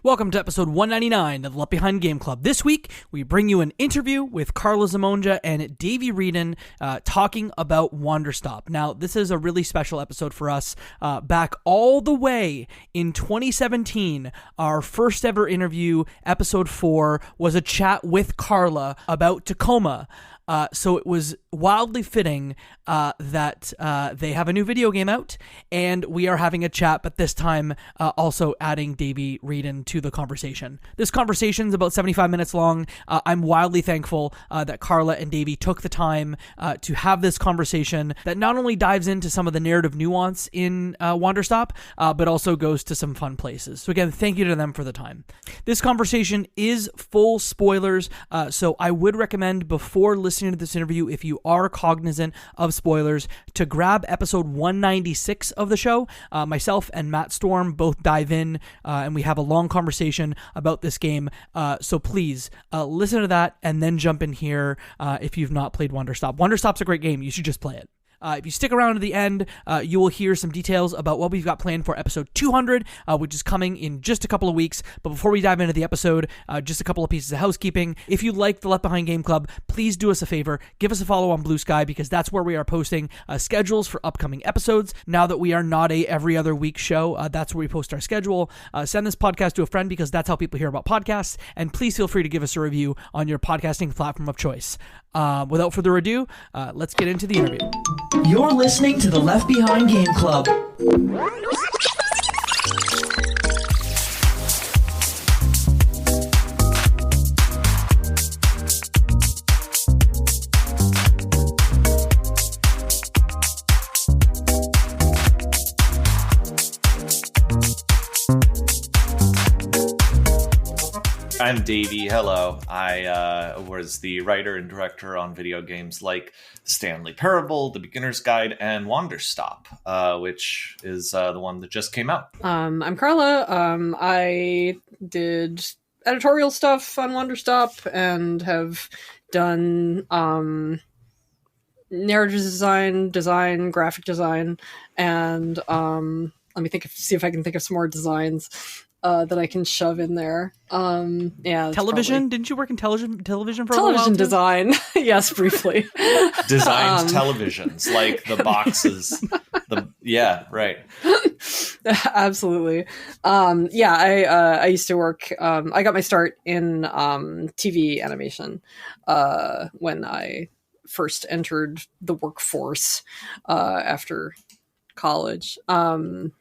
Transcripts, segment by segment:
Welcome to episode 199 of the Left Behind Game Club. This week, we bring you an interview with Karla and Zimonja and Davey Wreden talking about Wanderstop. Now, this is a really special episode for us. Back all the way in 2017, our first ever interview, episode 4, was a chat with Karla about Tacoma. So it was wildly fitting that they have a new video game out, and we are having a chat, but this time also adding Davey Wreden to the conversation. This conversation is about 75 minutes long. I'm wildly thankful that Karla and Davey took the time to have this conversation that not only dives into some of the narrative nuance in Wanderstop, but also goes to some fun places. So again, thank you to them for the time. This conversation is full spoilers, so I would recommend before listening to this interview, if you are cognizant of spoilers, to grab episode 196 of the show. Myself and Matt Storm both dive in and we have a long conversation about this game. So please listen to that and then jump in here if you've not played Wanderstop. Wanderstop's a great game. You should just play it. If you stick around to the end, you will hear some details about what we've got planned for episode 200, which is coming in just a couple of weeks. But before we dive into the episode, just a couple of pieces of housekeeping. If you like the Left Behind Game Club, please do us a favor. Give us a follow on Blue Sky, because that's where we are posting schedules for upcoming episodes. Now that we are not a every other week show, that's where we post our schedule. Send this podcast to a friend, because that's how people hear about podcasts. And please feel free to give us a review on your podcasting platform of choice. Without further ado, let's get into the interview. You're listening to the Left Behind Game Club. I'm Davey. Hello. I was the writer and director on video games like Stanley Parable, The Beginner's Guide, and Wanderstop, which is the one that just came out. I'm Karla. I did editorial stuff on Wanderstop and have done narrative design, graphic design, and let me see if I can think of some more designs that I can shove in there. Yeah, television? Probably... Didn't you work in television for television a while? Television design? Yes, briefly. Designed televisions, like the boxes. Yeah, right. Absolutely. I used to work. I got my start in TV animation when I first entered the workforce after college, and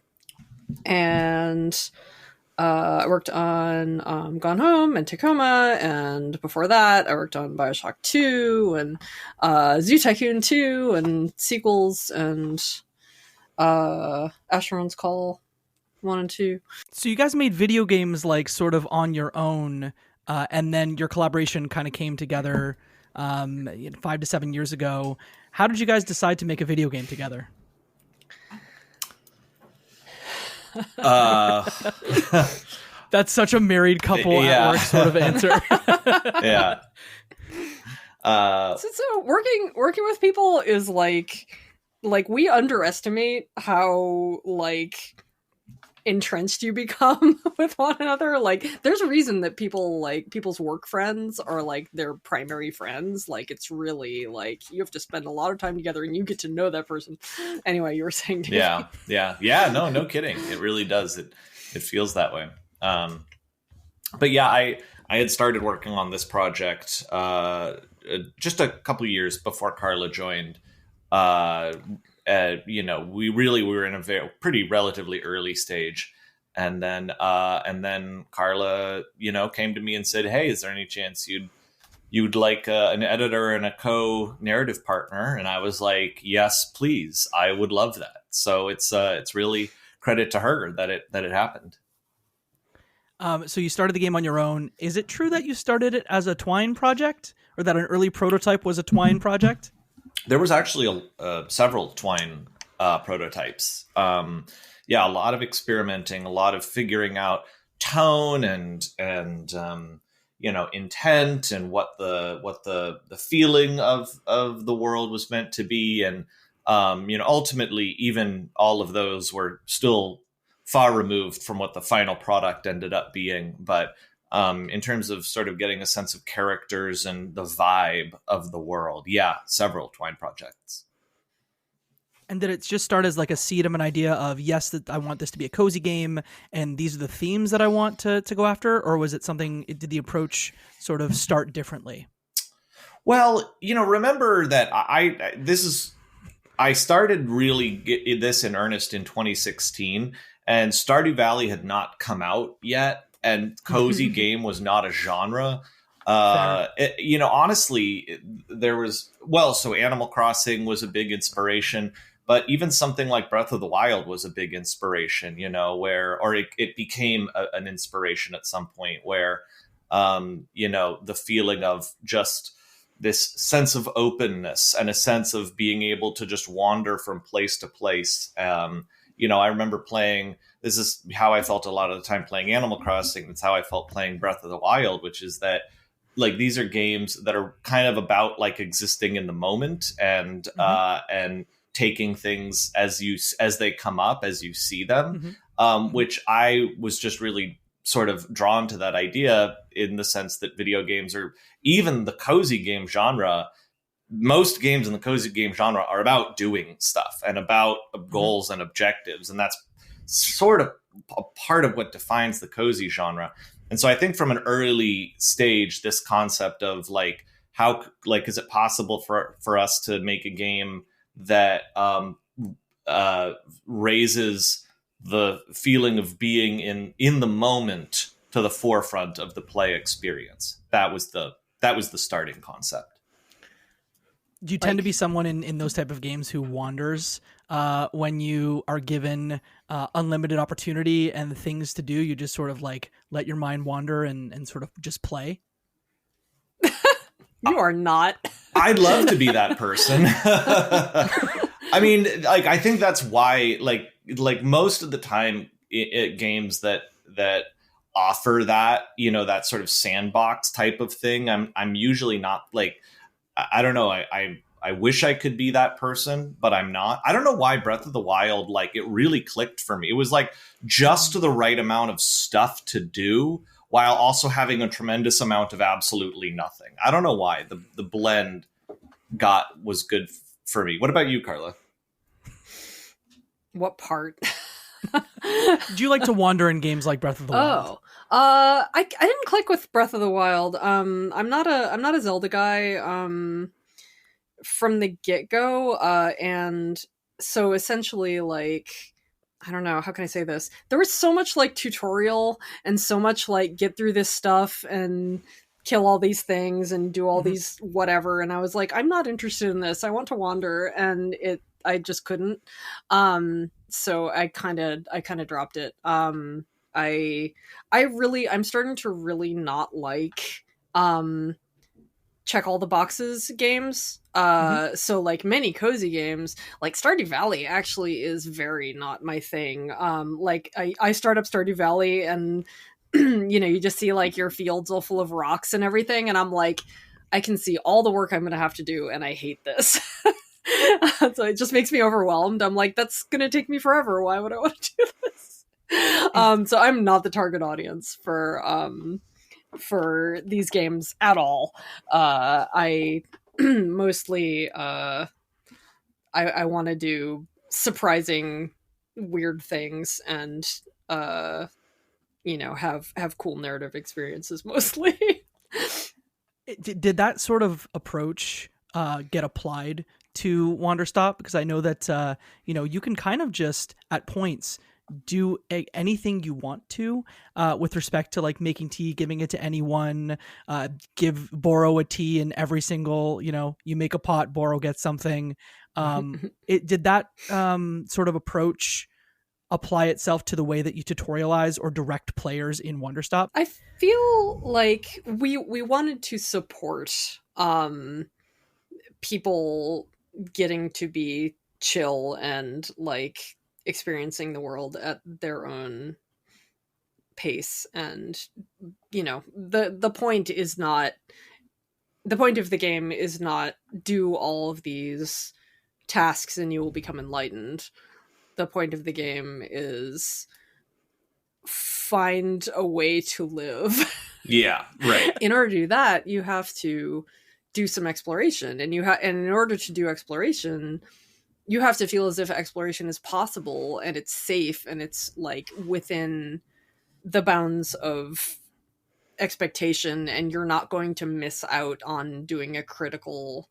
I worked on Gone Home and Tacoma, and before that I worked on BioShock 2 and Zoo Tycoon 2 and sequels and Asheron's Call 1 and 2. So you guys made video games like sort of on your own, and then your collaboration kind of came together 5 to 7 years ago. How did you guys decide to make a video game together? That's such a married couple at work sort of answer. Yeah. So working with people is like we underestimate how entrenched you become with one another. Like, there's a reason that people's work friends are their primary friends. Like, it's really you have to spend a lot of time together and you get to know that person. Anyway, you were saying, Davey. Yeah. No kidding. It really does. It feels that way. But yeah, I had started working on this project just a couple of years before Karla joined. We were in a pretty relatively early stage, and then Karla, came to me and said, "Hey, is there any chance you'd like an editor and a co-narrative partner?" And I was like, "Yes, please. I would love that." So it's really credit to her that it happened. So you started the game on your own. Is it true that you started it as a Twine project, or that an early prototype was a Twine project? There was actually several Twine prototypes. A lot of experimenting, a lot of figuring out tone and intent and what the feeling of the world was meant to be, and ultimately even all of those were still far removed from what the final product ended up being. But in terms of sort of getting a sense of characters and the vibe of the world, yeah, several Twine projects. And did it just start as like a seed of an idea of, yes, that I want this to be a cozy game and these are the themes that I want to go after? Or was it something, did the approach sort of start differently? Well, remember that I started really this in earnest in 2016, and Stardew Valley had not come out yet, and cozy game was not a genre. Honestly, there was, so Animal Crossing was a big inspiration, but even something like Breath of the Wild was a big inspiration, it became an inspiration at some point where, the feeling of just this sense of openness and a sense of being able to just wander from place to place. I remember playing, this is how I felt a lot of the time playing Animal Crossing. That's how I felt playing Breath of the Wild, which is that like these are games that are kind of about like existing in the moment and taking things as they come up, as you see them, which I was just really sort of drawn to that idea in the sense that video games, or even the cozy game genre, most games in the cozy game genre are about doing stuff and about goals and objectives. And that's sort of a part of what defines the cozy genre. And so I think from an early stage, this concept of like, how, like, is it possible for us to make a game that raises the feeling of being in the moment to the forefront of the play experience? That was the starting concept. Do you tend to be someone in those type of games who wanders when you are given unlimited opportunity and things to do? You just sort of like let your mind wander and sort of just play? You are not. I'd love to be that person. I mean, like, I think that's why, like most of the time, games that offer that, that sort of sandbox type of thing, I'm usually not like, I don't know. I wish I could be that person, but I'm not. I don't know why Breath of the Wild, like, it really clicked for me. It was like just the right amount of stuff to do while also having a tremendous amount of absolutely nothing. I don't know why the blend was good for me. What about you, Karla? What part? Do you like to wander in games like Breath of the Wild? I didn't click with Breath of the Wild. I'm not a Zelda guy from the get-go, and so essentially, like, I don't know, how can I say this? There was so much like tutorial and so much like get through this stuff and kill all these things and do all these whatever, and I was like, I'm not interested in this. I want to wander, and I just couldn't. So I kind of dropped it. I'm starting to really not like check all the boxes games. So like many cozy games, like Stardew Valley actually is very not my thing. Like I start up Stardew Valley and you just see like your fields all full of rocks and everything, and I'm like, I can see all the work I'm gonna have to do, and I hate this. So it just makes me overwhelmed. I'm like, that's gonna take me forever. Why would I want to do this? So I'm not the target audience for these games at all. I mostly I want to do surprising weird things and have cool narrative experiences mostly. Did that sort of approach get applied to Wanderstop? Because I know that you can kind of just at points do anything you want to with respect to like making tea, giving it to anyone, borrow a tea in every single, you make a pot, borrow, get something. Did that sort of approach apply itself to the way that you tutorialize or direct players in Wanderstop? I feel like we wanted to support people getting to be chill and like experiencing the world at their own pace, and the point of the game is not do all of these tasks and you will become enlightened. The point of the game is find a way to live. Yeah, right. In order to do that, you have to do some exploration, and in order to do exploration, you have to feel as if exploration is possible and it's safe and it's like within the bounds of expectation, and you're not going to miss out on doing a critical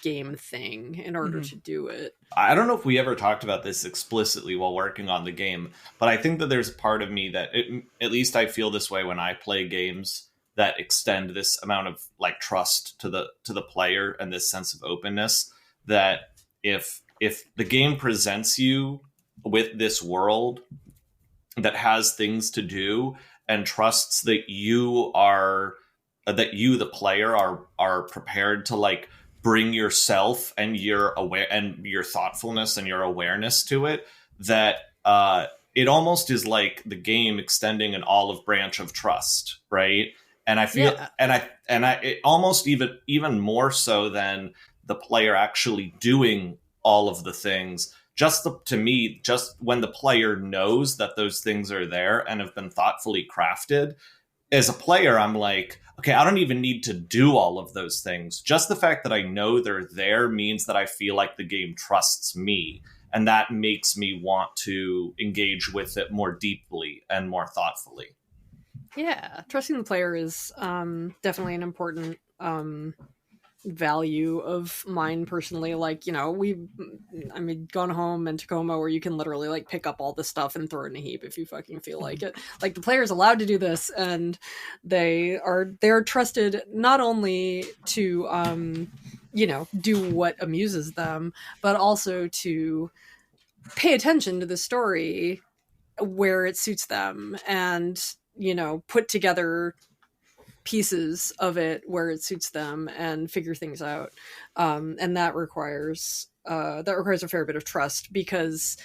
game thing in order to do it. I don't know if we ever talked about this explicitly while working on the game, but I think that there's a part of me that at least I feel this way when I play games that extend this amount of like trust to the player and this sense of openness, that if the game presents you with this world that has things to do and trusts that you the player are prepared to like bring yourself and your thoughtfulness and your awareness to it, that it almost is like the game extending an olive branch of trust, right? And I feel, it almost even more so than the player actually doing all of the things. To me, just when the player knows that those things are there and have been thoughtfully crafted, as a player, I'm like, okay, I don't even need to do all of those things. Just the fact that I know they're there means that I feel like the game trusts me. And that makes me want to engage with it more deeply and more thoughtfully. Yeah, trusting the player is definitely an important value of mine personally. Like, you know, gone home in Tacoma where you can literally like pick up all the stuff and throw it in a heap if you fucking feel like it. Like, the player is allowed to do this, and they're trusted not only to do what amuses them, but also to pay attention to the story where it suits them, and put together pieces of it where it suits them and figure things out. And that requires a fair bit of trust, because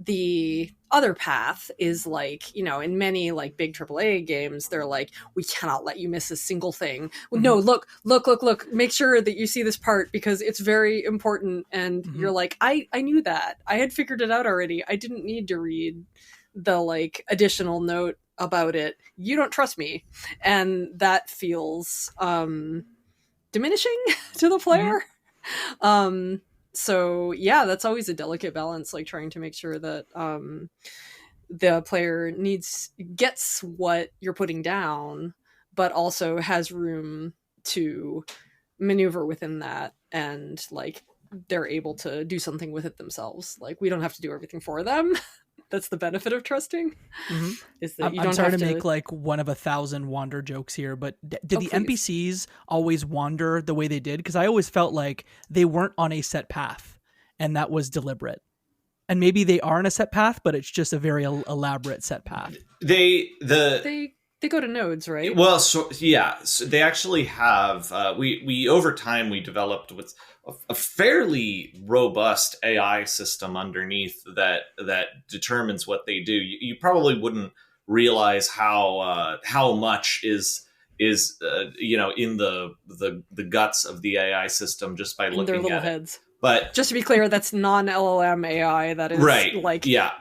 the other path is like, in many like big AAA games, they're like, we cannot let you miss a single thing. No, look, make sure that you see this part because it's very important. And you're like, I knew that. I had figured it out already. I didn't need to read the like additional note about it. You don't trust me. And that feels diminishing to the player. So yeah, that's always a delicate balance, like trying to make sure that the player gets what you're putting down, but also has room to maneuver within that, and like they're able to do something with it themselves. Like, we don't have to do everything for them. That's the benefit of trusting. Is that you don't I'm sorry have to make like one of 1,000 wander jokes here, but did the NPCs always wander the way they did? Because I always felt like they weren't on a set path, and that was deliberate. And maybe they are on a set path, but it's just a very elaborate set path. They go to nodes, right? Well, so they actually have. We over time we developed what's a fairly robust AI system underneath that determines what they do. You probably wouldn't realize how much is in the guts of the AI system just by looking their little at heads. It. But just to be clear, that's non-LLM AI. That is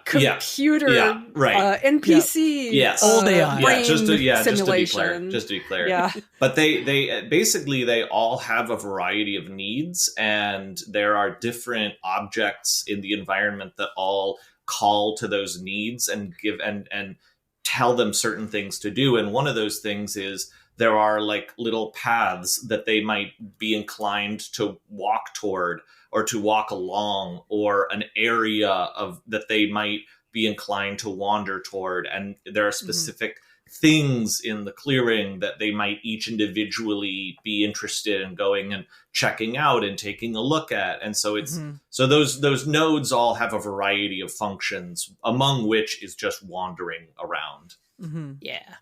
computer NPC. Yes, old AI. Brain simulation. Just to be clear. Yeah. But they basically they all have a variety of needs, and there are different objects in the environment that all call to those needs and give and tell them certain things to do. And one of those things is there are like little paths that they might be inclined to walk toward, or to walk along, or an area of that they might be inclined to wander toward. And there are specific things in the clearing that they might each individually be interested in going and checking out and taking a look at. And so it's so those nodes all have a variety of functions, among which is just wandering around.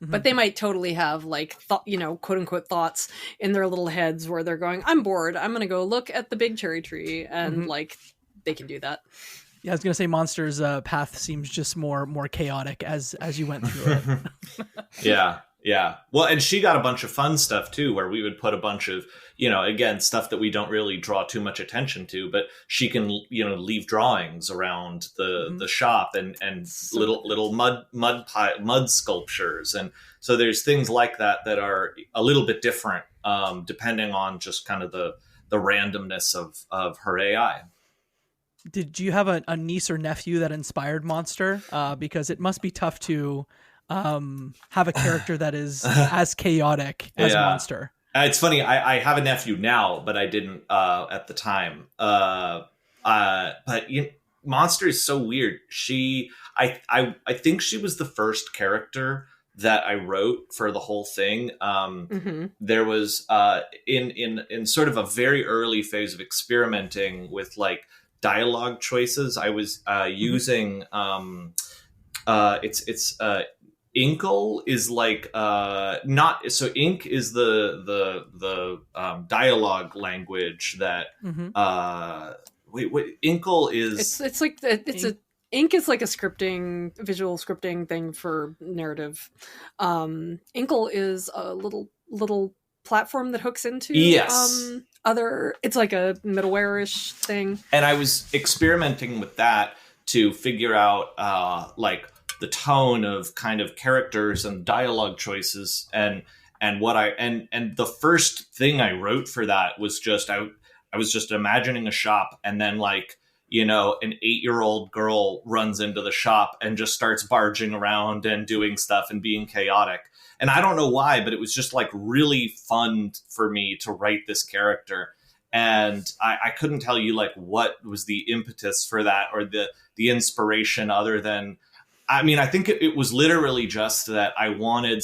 But they might totally have like quote unquote thoughts in their little heads where they're going, I'm bored, I'm gonna go look at the big cherry tree, and like they can do that. I was gonna say Monster's path seems just more chaotic as you went through it. Yeah. Yeah. Well, and she got a bunch of fun stuff too, where we would put a bunch of, again, stuff that we don't really draw too much attention to, but she can, leave drawings around the shop and little mud sculptures. And so there's things like that are a little bit different, depending on just kind of the randomness of her AI. Did you have a niece or nephew that inspired Monster? Because it must be tough to have a character that is as chaotic as Monster. It's funny. I have a nephew now, but I didn't at the time. But Monster is so weird. I think she was the first character that I wrote for the whole thing. There was in sort of a very early phase of experimenting with like dialogue choices. I was using it's Inkle is like not so Ink is the dialogue language that wait Inkle is it's like Ink is like a visual scripting thing for narrative. Inkle is a little platform that hooks into it's like a middleware-ish thing. And I was experimenting with that to figure out like the tone of kind of characters and dialogue choices and the first thing I wrote for that was just I was just imagining a shop, and then like an 8-year-old girl runs into the shop and just starts barging around and doing stuff and being chaotic. And I don't know why, but it was just like really fun for me to write this character. And I couldn't tell you like what was the impetus for that or the inspiration, other than, I mean, I think it was literally just that I wanted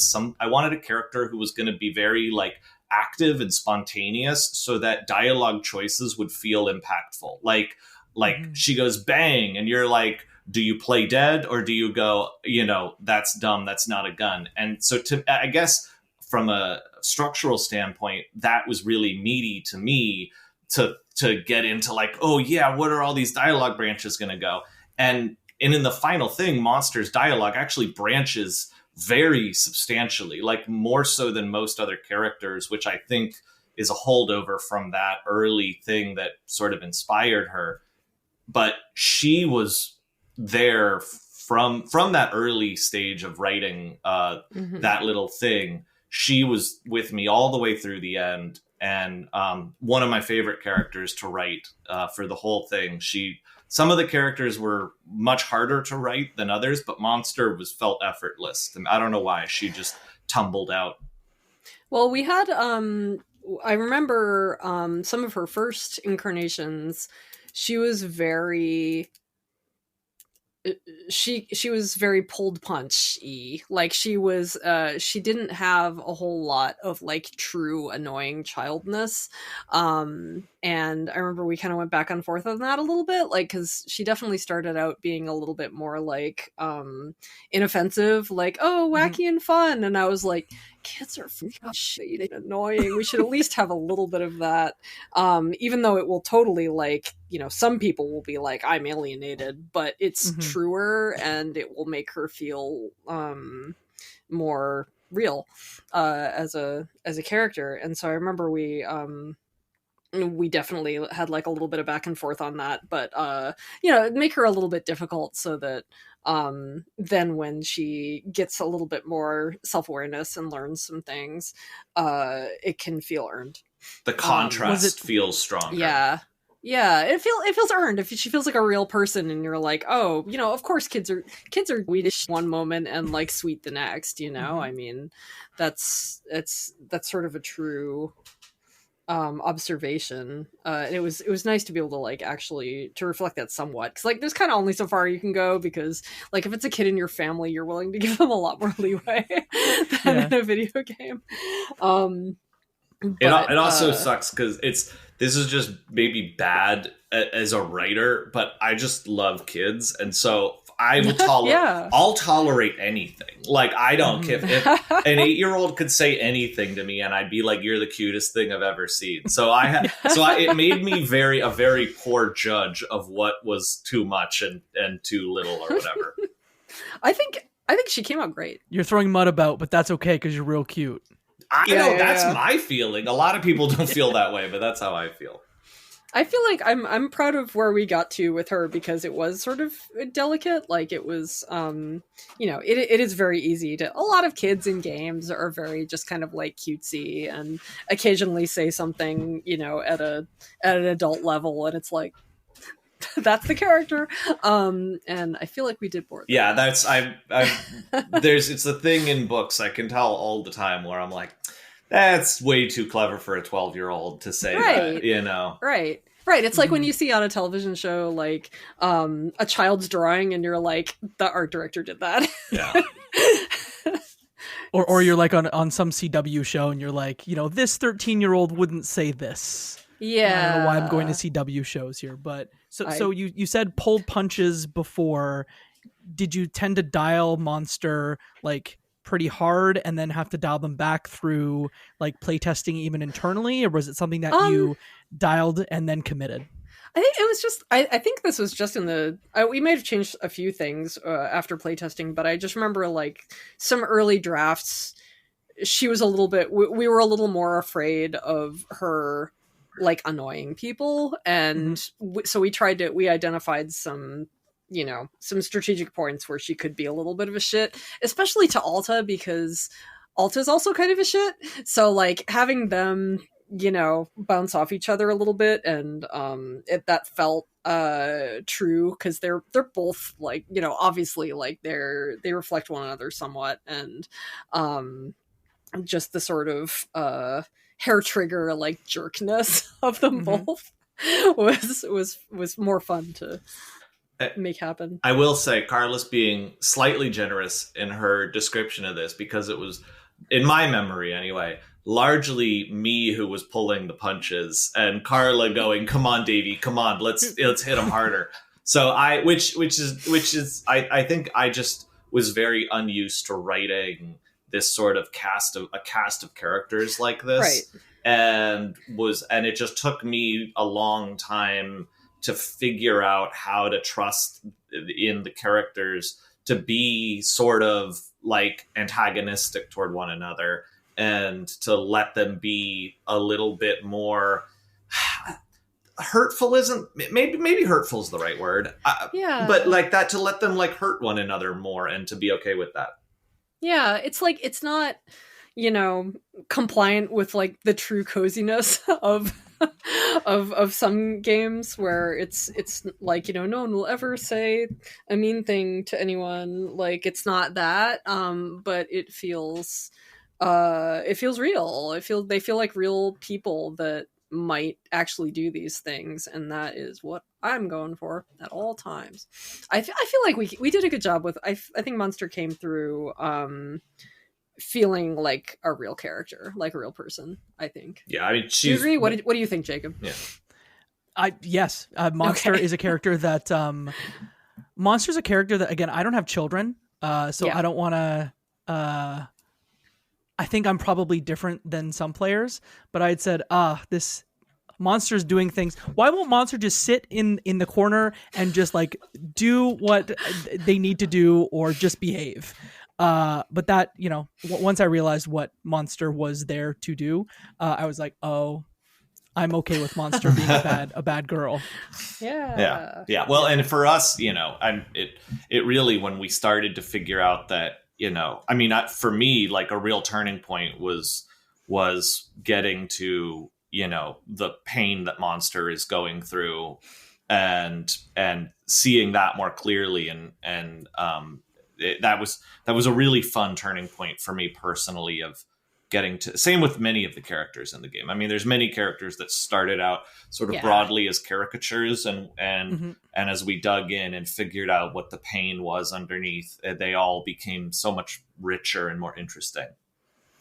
a character who was going to be very like active and spontaneous, so that dialogue choices would feel impactful. Like she goes bang, and you're like, do you play dead, or do you go, that's dumb, that's not a gun? And so I guess from a structural standpoint, that was really meaty to me to get into like, oh yeah, what are all these dialogue branches going to go? And in the final thing, Monster's dialogue actually branches very substantially, like more so than most other characters, which I think is a holdover from that early thing that sort of inspired her. But she was there from that early stage of writing that little thing. She was with me all the way through the end, and one of my favorite characters to write for the whole thing. Some of the characters were much harder to write than others, but Monster felt effortless. And I don't know why. She just tumbled out. Well, we had, I remember some of her first incarnations, she was very... She was very pulled punch-y. Like she didn't have a whole lot of like true annoying childness. And I remember we kind of went back and forth on that a little bit, like, because she definitely started out being a little bit more like inoffensive, like, oh, wacky and fun. And I was like, kids are shitty and annoying. We should at least have a little bit of that. Even though it will totally like, some people will be like, I'm alienated, but it's truer and it will make her feel more real as a character. And so I remember we definitely had like a little bit of back and forth on that, but make her a little bit difficult so that then when she gets a little bit more self-awareness and learns some things, it can feel earned. The contrast feels stronger. Yeah, it feels earned. If she feels like a real person, and you're like, oh, of course kids are weedish one moment and like sweet the next. I mean, that's sort of a true observation. And it was nice to be able to like actually to reflect that somewhat, because like there's kind of only so far you can go, because like if it's a kid in your family, you're willing to give them a lot more leeway than in a video game. It also sucks because this is just maybe bad as a writer, but I just love kids, and so I will tolerate. I'll tolerate anything. Like I don't care if an 8-year-old could say anything to me, and I'd be like, "You're the cutest thing I've ever seen." So it made me a very poor judge of what was too much and too little or whatever. I think I think she came out great. You're throwing mud about, but that's okay because you're real cute. I know that's my feeling. A lot of people don't feel that way, but that's how I feel. I feel like I'm proud of where we got to with her because it was sort of delicate. Like it was, it is very easy to. A lot of kids in games are very just kind of like cutesy and occasionally say something, at an adult level, and it's like that's the character. And I feel like we did more. Yeah, that's it's a thing in books I can tell all the time where I'm like, that's way too clever for a 12-year-old to say that, Right. It's like when you see on a television show, like, a child's drawing and you're like, the art director did that. Yeah. Or you're like on some CW show and you're like, this 13-year-old wouldn't say this. Yeah. I don't know why I'm going to CW shows here, but so you said pulled punches before. Did you tend to dial Monster like pretty hard and then have to dial them back through like playtesting even internally, or was it something that you dialed and then committed? I think it was just I think this was just in the we may have changed a few things after playtesting, but I just remember like some early drafts she was a little bit we were a little more afraid of her like annoying people, and so we identified some some strategic points where she could be a little bit of a shit, especially to Alta, because Alta's also kind of a shit. So like having them, bounce off each other a little bit, and that felt true because they're both like, obviously like they reflect one another somewhat, and just the sort of hair trigger like jerkness of them both was more fun to make happen. I will say Karla's being slightly generous in her description of this, because it was, in my memory anyway, largely me who was pulling the punches and Karla going, "Come on, Davey, come on, let's hit him harder." So I think I just was very unused to writing this sort of cast of characters like this, right. and it just took me a long time to figure out how to trust in the characters to be sort of like antagonistic toward one another, and to let them be a little bit more hurtful. Isn't maybe hurtful is the right word. But like that, to let them like hurt one another more and to be okay with that. Yeah. It's like, it's not, compliant with like the true coziness of some games where it's like, no one will ever say a mean thing to anyone. Like it's not that, but it feels real. They feel like real people that might actually do these things, and that is what I'm going for at all times. I feel like we did a good job with. I think Monster came through feeling like a real character, like a real person. I think. Yeah, I mean, do you agree? What do you think, Jacob? Yeah. Yes, Monster is a character that Monster's a character that, again, I don't have children, so I don't want to. I think I'm probably different than some players, but I had said, this Monster's doing things. Why won't Monster just sit in the corner and just like do what they need to do, or just behave? But that, once I realized what Monster was there to do, I was like, oh, I'm okay with Monster being a bad girl. Yeah. Well, and for us, it really, when we started to figure out that, for me, like a real turning point was getting to, the pain that Monster is going through, and seeing that more clearly, and that was a really fun turning point for me personally, of getting to, same with many of the characters in the game. I mean, there's many characters that started out sort of broadly as caricatures, and as we dug in and figured out what the pain was underneath, they all became so much richer and more interesting.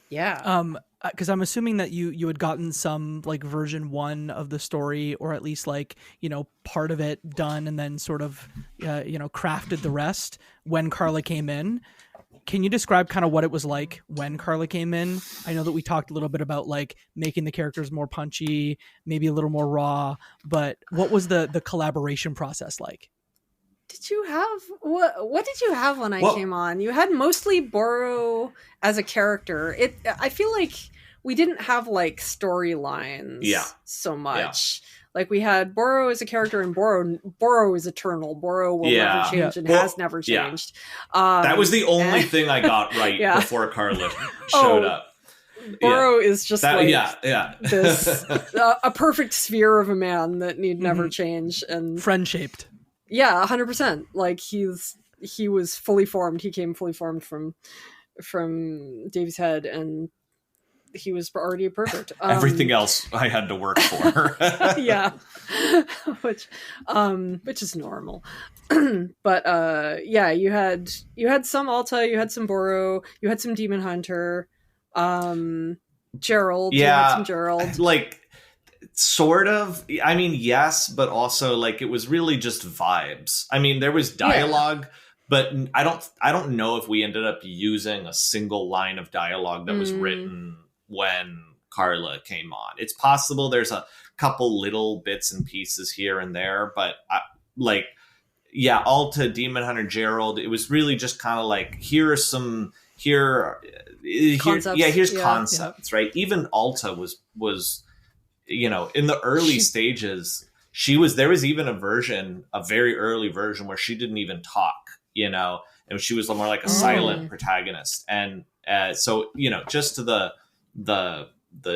Yeah. Because I'm assuming that you had gotten some like version 1 of the story, or at least like, part of it done, and then sort of, crafted the rest when Karla came in. Can you describe kind of what it was like when Karla came in? I know that we talked a little bit about like making the characters more punchy, maybe a little more raw, but what was the collaboration process like? did you have? What did you have when I came on? You had mostly Boro as a character. I feel like we didn't have like storylines so much. Like we had Boro as a character, and Boro is eternal. Boro will never change and has never changed. That was the only thing I got right before Karla showed up. Boro is just this a perfect sphere of a man that need never change, and friend shaped. Yeah, 100%. Like he was fully formed. He came fully formed from Davey's head, and he was already perfect. Everything else I had to work for. Yeah, which is normal. But you had some Alta, you had some Boro, you had some Demon Hunter, Gerald. You had some Gerald. Like, sort of. I mean, yes, but also like it was really just vibes. I mean, there was dialogue. But I don't know if we ended up using a single line of dialogue that was written when Karla came on. It's possible there's a couple little bits and pieces here and there, but Alta, Demon Hunter, Gerald, it was really just kind of like, here's concepts, right? Even Alta was in the early stages, there was even a very early version where she didn't even talk, and she was more like a silent protagonist. And so, just to the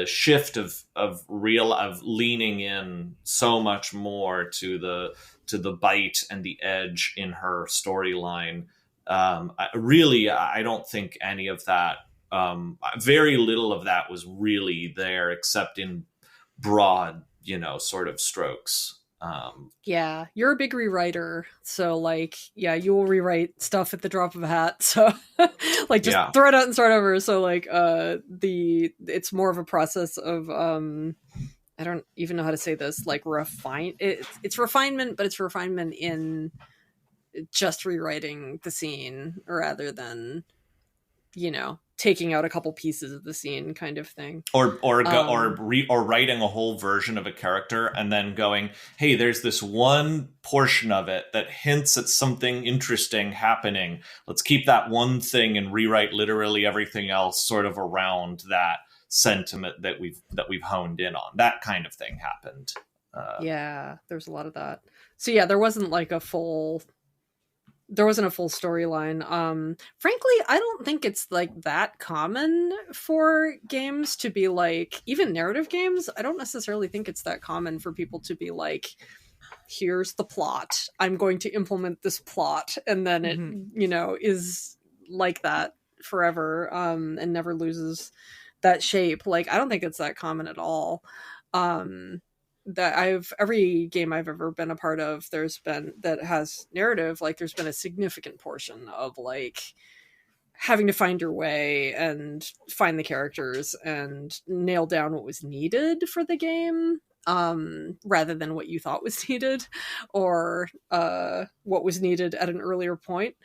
shift of leaning in so much more to the bite and the edge in her storyline. I don't think any of that, very little of that was really there, except in broad, sort of strokes. You're a big rewriter, so you will rewrite stuff at the drop of a hat, so just throw it out and start over. So it's more of a process of I don't even know how to say this, it's refinement, but it's refinement in just rewriting the scene rather than taking out a couple pieces of the scene, kind of thing, or writing a whole version of a character and then going, hey, there's this one portion of it that hints at something interesting happening. Let's keep that one thing and rewrite literally everything else sort of around that sentiment that we've honed in on. That kind of thing happened. There's a lot of that. So there wasn't a full storyline. Frankly, I don't think it's that common for games to be even narrative games. I don't necessarily think it's that common for people to be here's the plot, I'm going to implement this plot, and then it is like that forever, and never loses that shape. I don't think it's that common at all. Every game I've ever been a part of, that has narrative, there's been a significant portion of having to find your way and find the characters and nail down what was needed for the game, rather than what you thought was needed, or what was needed at an earlier point.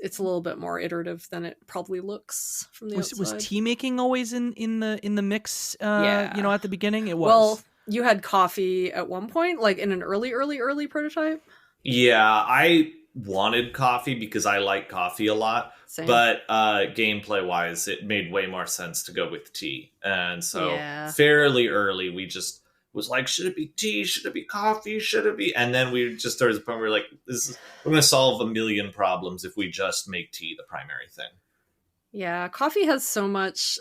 It's a little bit more iterative than it probably looks from the outside. Was tea making always in the mix? At the beginning, it was. Well, you had coffee at one point, in an early prototype. Yeah, I wanted coffee because I like coffee a lot. Same. But gameplay wise, it made way more sense to go with tea, and so fairly early we just was should it be tea? Should it be coffee? Should it be? And then we just started to the point where we're going to solve a million problems if we just make tea the primary thing. Yeah, coffee has so much,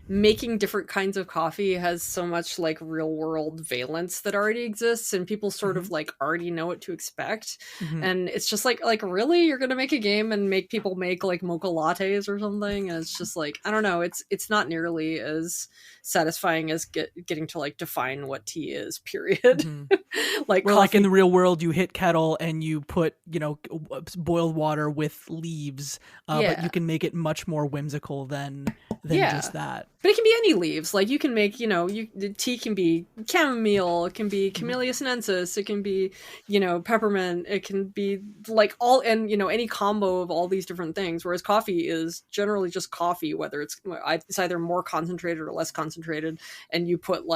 making different kinds of coffee has so much, real world valence that already exists, and people sort of, already know what to expect. And it's just really? You're gonna make a game and make people make, mocha lattes or something? And it's just, I don't know, it's not nearly as satisfying as getting to, define what tea is, period. Where, in the real world, you hit kettle and you put, boiled water with leaves, but you can make it much more whimsical than just that. But it can be any leaves. You can make, the tea can be chamomile, it can be Camellia sinensis, it can be, peppermint, it can be all, and any combo of all these different things. Whereas coffee is generally just coffee, whether it's either more concentrated or less concentrated, and you put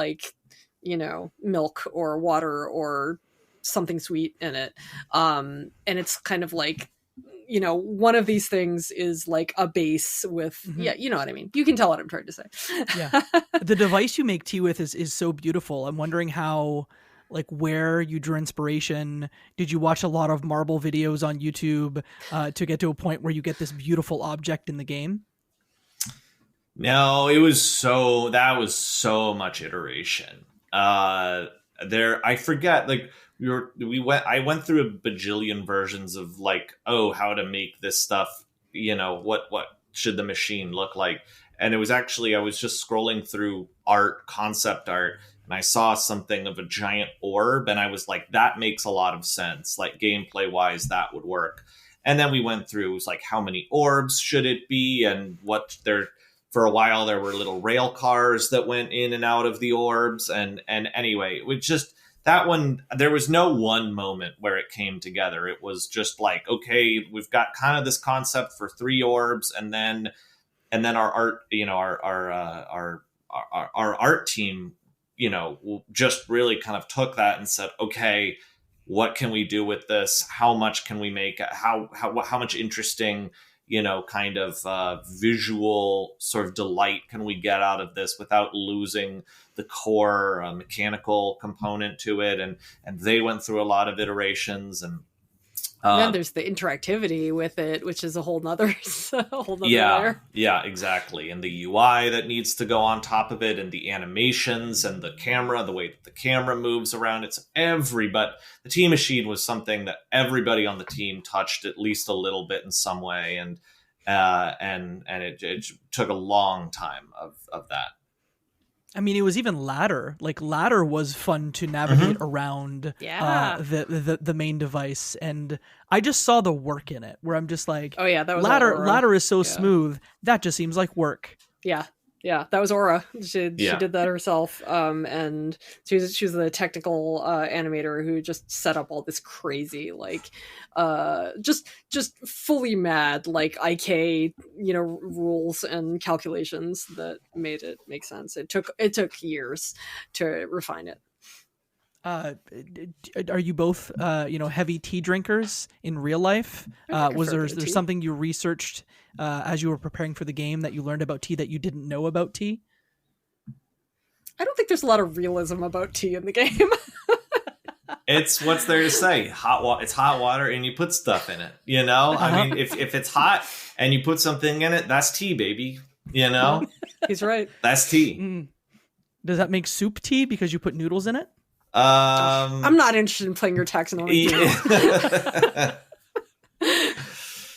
milk or water or something sweet in it. And it's kind of like, one of these things is like a base with, yeah, you know what I mean? You can tell what I'm trying to say. Yeah. The device you make tea with is so beautiful. I'm wondering how, like, where you drew inspiration. Did you watch a lot of marble videos on YouTube to get to a point where you get this beautiful object in the game? No, that was so much iteration. I forget, like, I went through a bajillion versions of like, how to make this stuff, what should the machine look like? And it was actually, I was just scrolling through concept art, and I saw something of a giant orb, and I was like, that makes a lot of sense. Like, gameplay wise, that would work. And then we went through, it was like, how many orbs should it be? And for a while, there were little rail cars that went in and out of the orbs. And anyway, it was just, that one, there was no one moment where it came together. It was just like, okay, we've got kind of this concept for 3 orbs, and then our art, our art team, just really kind of took that and said, okay, what can we do with this? How much can we make? How much interesting, kind of visual sort of delight can we get out of this without losing the core mechanical component to it? And they went through a lot of iterations, and then there's the interactivity with it, which is a whole nother layer. Yeah, exactly. And the UI that needs to go on top of it, and the animations and the camera, the way that the camera moves around. But the Tea Machine was something that everybody on the team touched at least a little bit in some way. And it took a long time of that. I mean, it was even ladder. Like, ladder was fun to navigate around the main device, and I just saw the work in it. Where I'm just like, oh yeah, that was ladder. Aura. Ladder is so smooth that just seems like work. Yeah, that was Aura. She did that herself, and she was the technical animator who just set up all this crazy, like, just fully mad, like, IK, rules and calculations that made it make sense. It took years to refine it. Are you both heavy tea drinkers in real life? Was there something you researched as you were preparing for the game that you learned about tea that you didn't know about tea? I don't think there's a lot of realism about tea in the game. It's what's there to say. It's hot water, and you put stuff in it. I mean, if it's hot and you put something in it, that's tea, baby. He's right. That's tea. Does that make soup tea because you put noodles in it? I'm not interested in playing your taxonomy.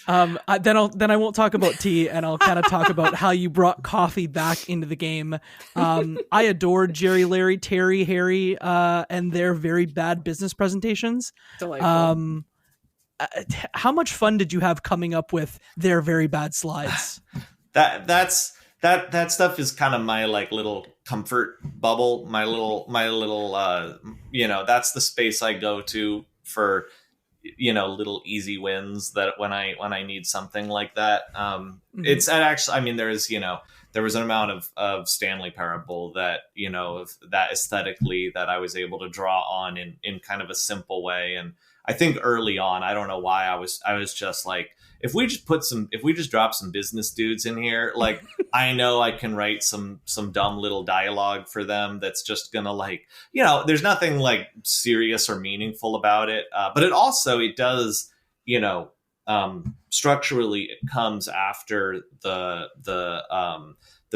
Then I won't talk about tea, and I'll kind of talk about how you brought coffee back into the game. I adored Jerry, Larry, Terry, Harry, and their very bad business presentations. Delightful. How much fun did you have coming up with their very bad slides? That stuff is kind of my like little comfort bubble, my little that's the space I go to for little easy wins, that when I need something like that. It's actually, I mean, there was an amount of Stanley Parable that of that aesthetically that I was able to draw on in kind of a simple way. And I think early on, I don't know why I was just like, if we just drop some business dudes in here, like, I know I can write some dumb little dialogue for them that's just gonna, like, there's nothing like serious or meaningful about it, but it does, structurally, it comes after the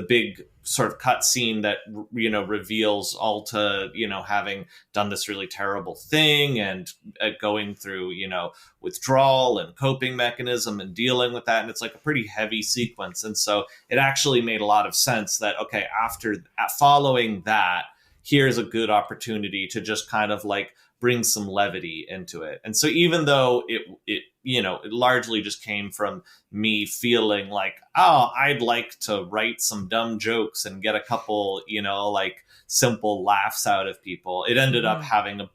big sort of cut scene that reveals Alta having done this really terrible thing, and going through withdrawal and coping mechanism and dealing with that, and it's like a pretty heavy sequence. And so it actually made a lot of sense that, okay, following that, here's a good opportunity to just kind of like bring some levity into it. And so even though it largely just came from me feeling like, oh, I'd like to write some dumb jokes and get a couple, like simple laughs out of people, it ended up having a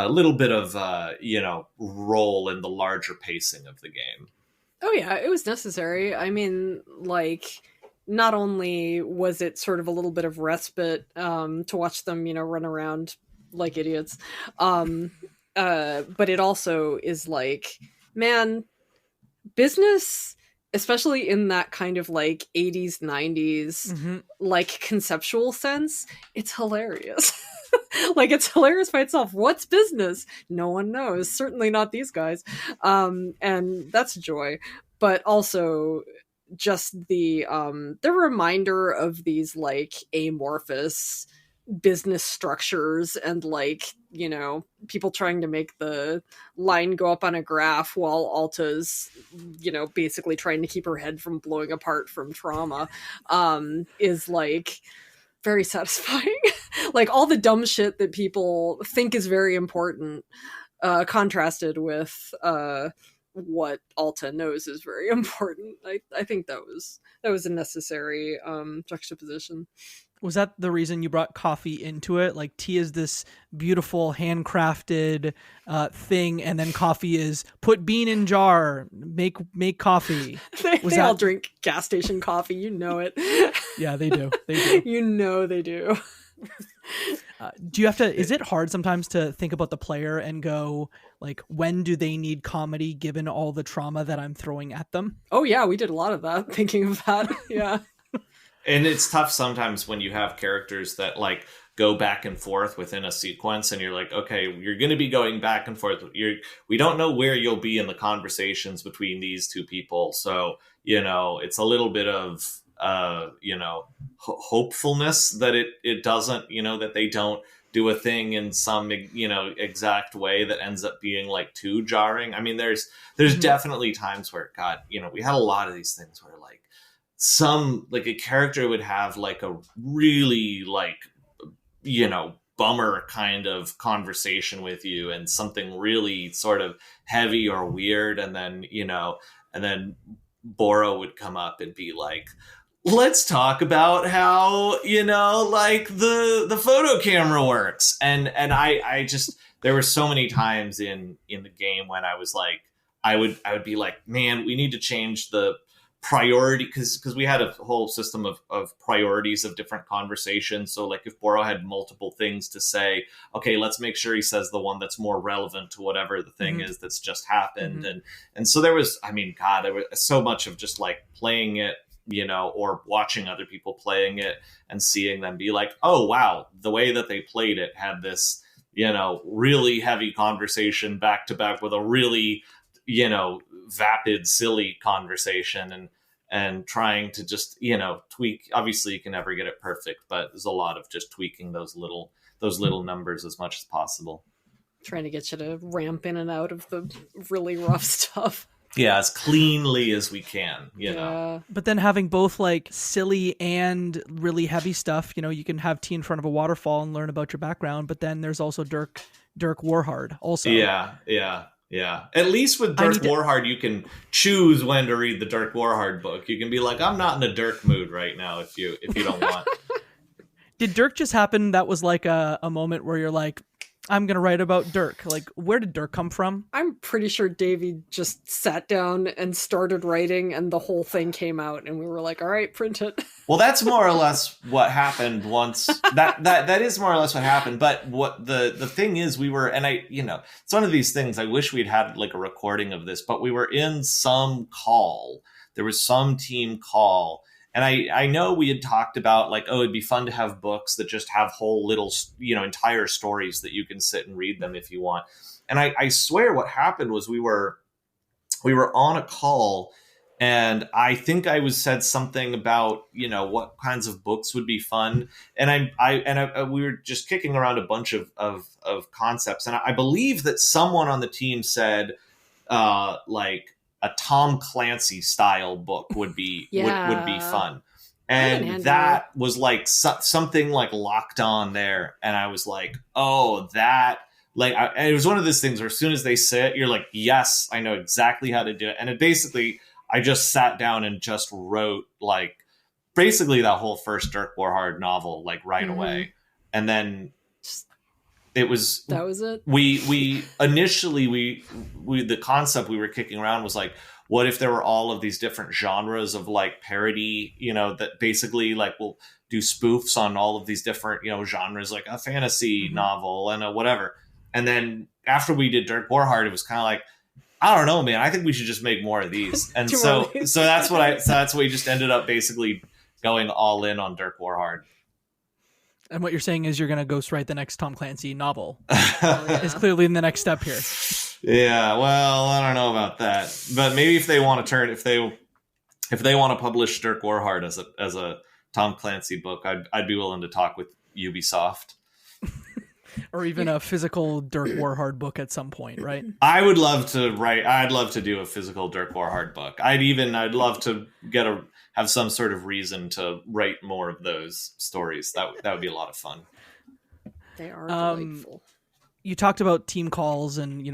little bit of role in the larger pacing of the game. Oh yeah, it was necessary. I mean, like, not only was it sort of a little bit of respite to watch them, run around like idiots, but it also is like, man, business, especially in that kind of like 80s 90s like conceptual sense, it's hilarious. Like, it's hilarious by itself. What's business? No one knows, certainly not these guys. And that's joy, but also just the reminder of these like amorphous business structures, and like, people trying to make the line go up on a graph while Alta's, basically trying to keep her head from blowing apart from trauma, is like very satisfying. Like, all the dumb shit that people think is very important, contrasted with what Alta knows is very important. I think that was a necessary juxtaposition. Was that the reason you brought coffee into it? Like, tea is this beautiful handcrafted thing, and then coffee is put bean in jar, make coffee. They all drink gas station coffee, you know it. Yeah, they do. They do. You know they do. Do you have to? Is it hard sometimes to think about the player and go, like, when do they need comedy given all the trauma that I'm throwing at them? Oh yeah, we did a lot of that. Thinking of that, yeah. And it's tough sometimes when you have characters that like go back and forth within a sequence, and you're like, okay, you're going to be going back and forth. We don't know where you'll be in the conversations between these two people, so it's a little bit of hopefulness that it doesn't, that they don't do a thing in some exact way that ends up being like too jarring. I mean, there's definitely times where, God, we had a lot of these things where like some like a character would have like a really like bummer kind of conversation with you, and something really sort of heavy or weird, and then Boro would come up and be like, let's talk about how like the photo camera works, and I just, there were so many times in the game when I was like, I would be like, man, we need to change the priority, because we had a whole system of priorities of different conversations. So like if Boro had multiple things to say, okay, let's make sure he says the one that's more relevant to whatever the thing is that's just happened. And so there was, I mean, God, there was so much of just like playing it, or watching other people playing it and seeing them be like, oh wow, the way that they played it had this, really heavy conversation back to back with a really, vapid, silly conversation, and trying to just, tweak. Obviously you can never get it perfect, but there's a lot of just tweaking those little numbers as much as possible. Trying to get you to ramp in and out of the really rough stuff. Yeah, as cleanly as we can, you know. But then having both like silly and really heavy stuff, you can have tea in front of a waterfall and learn about your background, but then there's also Dirk Warhard also. Yeah. At least with Dirk Warhard, you can choose when to read the Dirk Warhard book. You can be like, I'm not in a Dirk mood right now if you don't want. Did Dirk just happen? That was like a moment where you're like, I'm going to write about Dirk. Like, where did Dirk come from? I'm pretty sure Davey just sat down and started writing, and the whole thing came out, and we were like, all right, print it. Well, that's more or less what happened once. That is more or less what happened. But what the thing is, we were, and it's one of these things, I wish we'd had like a recording of this, but we were in some call. There was some team call. And I know we had talked about like, oh, it'd be fun to have books that just have whole little, entire stories that you can sit and read them if you want. And I swear what happened was we were on a call, and I think I said something about, what kinds of books would be fun. And we were just kicking around a bunch of concepts. And I believe that someone on the team said, like, a Tom Clancy style book would be would be fun, and that was like something like locked on there. And I was like, oh, that, like, and it was one of those things where as soon as they say it, you're like, yes, I know exactly how to do it. And it basically, I just sat down and just wrote like basically that whole first Dirk Warhard novel like right away, and then. That was it. We initially we the concept we were kicking around was like, what if there were all of these different genres of like parody, that basically like will do spoofs on all of these different, genres, like a fantasy novel and a whatever. And then after we did Dirk Warhard, it was kind of like, I don't know, man, I think we should just make more of these. And so that's what we just ended up basically going all in on Dirk Warhard. And what you're saying is you're going to ghostwrite the next Tom Clancy novel. Is clearly in the next step here. Yeah, well, I don't know about that, but maybe if they want to if they want to publish Dirk Warhard as a Tom Clancy book, I'd be willing to talk with Ubisoft. Or even a physical Dirk Warhard book at some point, right? I'd love to do a physical Dirk Warhard book. I'd love to have some sort of reason to write more of those stories. That would be a lot of fun. They are delightful. You talked about team calls and,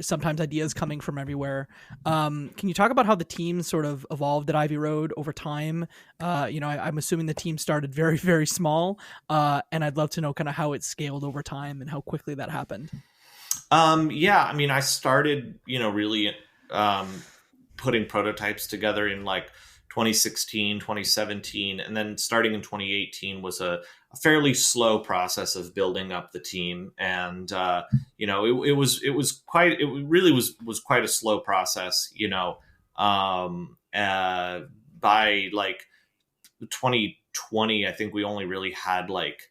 sometimes ideas coming from everywhere. Can you talk about how the team sort of evolved at Ivy Road over time? I'm assuming the team started very, very small. And I'd love to know kind of how it scaled over time and how quickly that happened. I started, really putting prototypes together in like 2016, 2017, and then starting in 2018 was a fairly slow process of building up the team. And, it was quite a slow process, by like 2020, I think we only really had like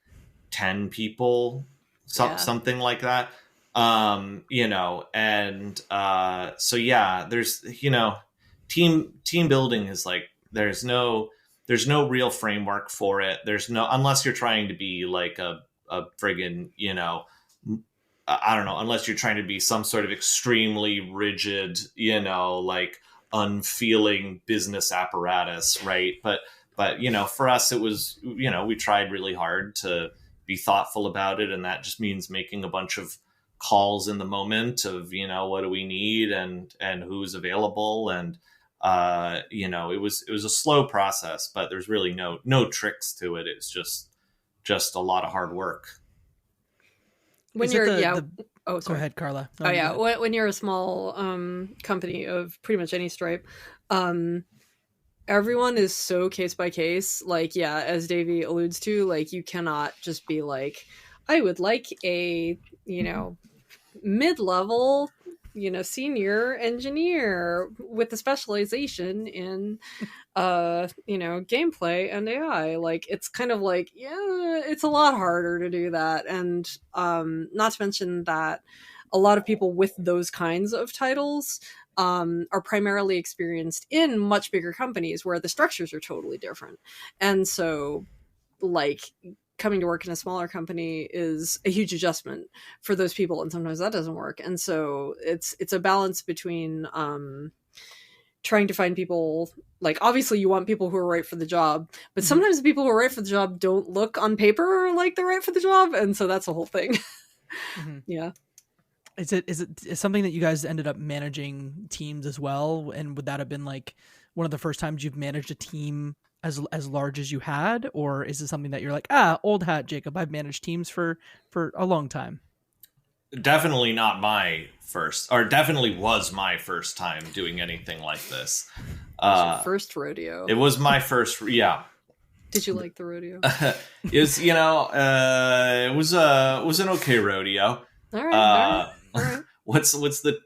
10 people, something like that. There's, team building is like, there's no real framework for it. Unless you're trying to be like a friggin', I don't know, unless you're trying to be some sort of extremely rigid, like unfeeling business apparatus. Right. But, for us, it was, we tried really hard to be thoughtful about it. And that just means making a bunch of calls in the moment of, what do we need and who's available. And, it was a slow process, but there's really no tricks to it. It's just a lot of hard work. When Go ahead, Karla. When you're a small company of pretty much any stripe, everyone is so case by case. Like, as Davey alludes to, like you cannot just be like, I would like a mid-level senior engineer with a specialization in gameplay and AI. Like, it's kind of like, it's a lot harder to do that. And not to mention that a lot of people with those kinds of titles are primarily experienced in much bigger companies where the structures are totally different. And so, like, coming to work in a smaller company is a huge adjustment for those people, and sometimes that doesn't work. And so it's a balance between trying to find people, like, obviously you want people who are right for the job, but sometimes the people who are right for the job don't look on paper like they're right for the job, and so that's the whole thing. Yeah. Is it something that you guys ended up managing teams as well? And would that have been like one of the first times you've managed a team as large as you had, or is it something that you're like, old hat Jacob, I've managed teams for a long time? Definitely not my first, or definitely was my first time doing anything like this. It was your first rodeo. It was my first, yeah. Did you like the rodeo? It was, it was an okay rodeo. All right.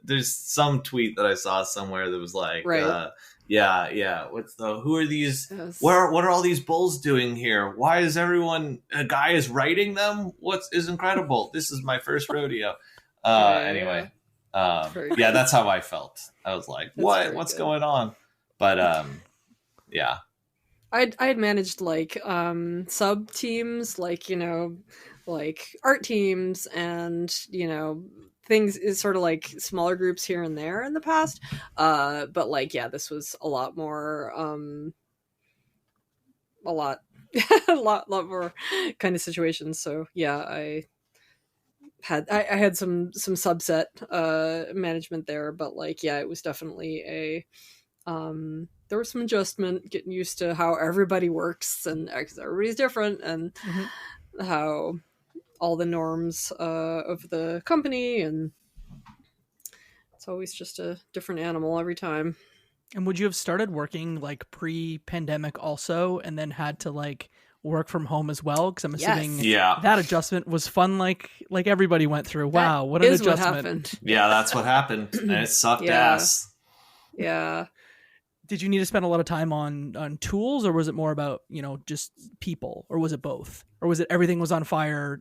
There's some tweet that I saw somewhere that was like, right. Who are these? Yes. What are all these bulls doing here? Why is a guy is writing them? What is incredible? This is my first rodeo. Anyway, that's how I felt. I was like, what's going on? But, yeah. I had managed like sub teams, like, like art teams and, things is sort of like smaller groups here and there in the past. But like, this was a lot more, a lot more kind of situations. So I had some subset management there, but like, it was definitely there was some adjustment, getting used to how everybody works, and because everybody's different, and how all the norms of the company, and it's always just a different animal every time. And would you have started working like pre-pandemic also, and then had to like work from home as well? Because I'm assuming that adjustment was fun, like everybody went through. Wow, what an adjustment! What happened. Yeah, that's what happened, and it sucked ass. Yeah. Did you need to spend a lot of time on tools, or was it more about just people, or was it both, or was it everything was on fire?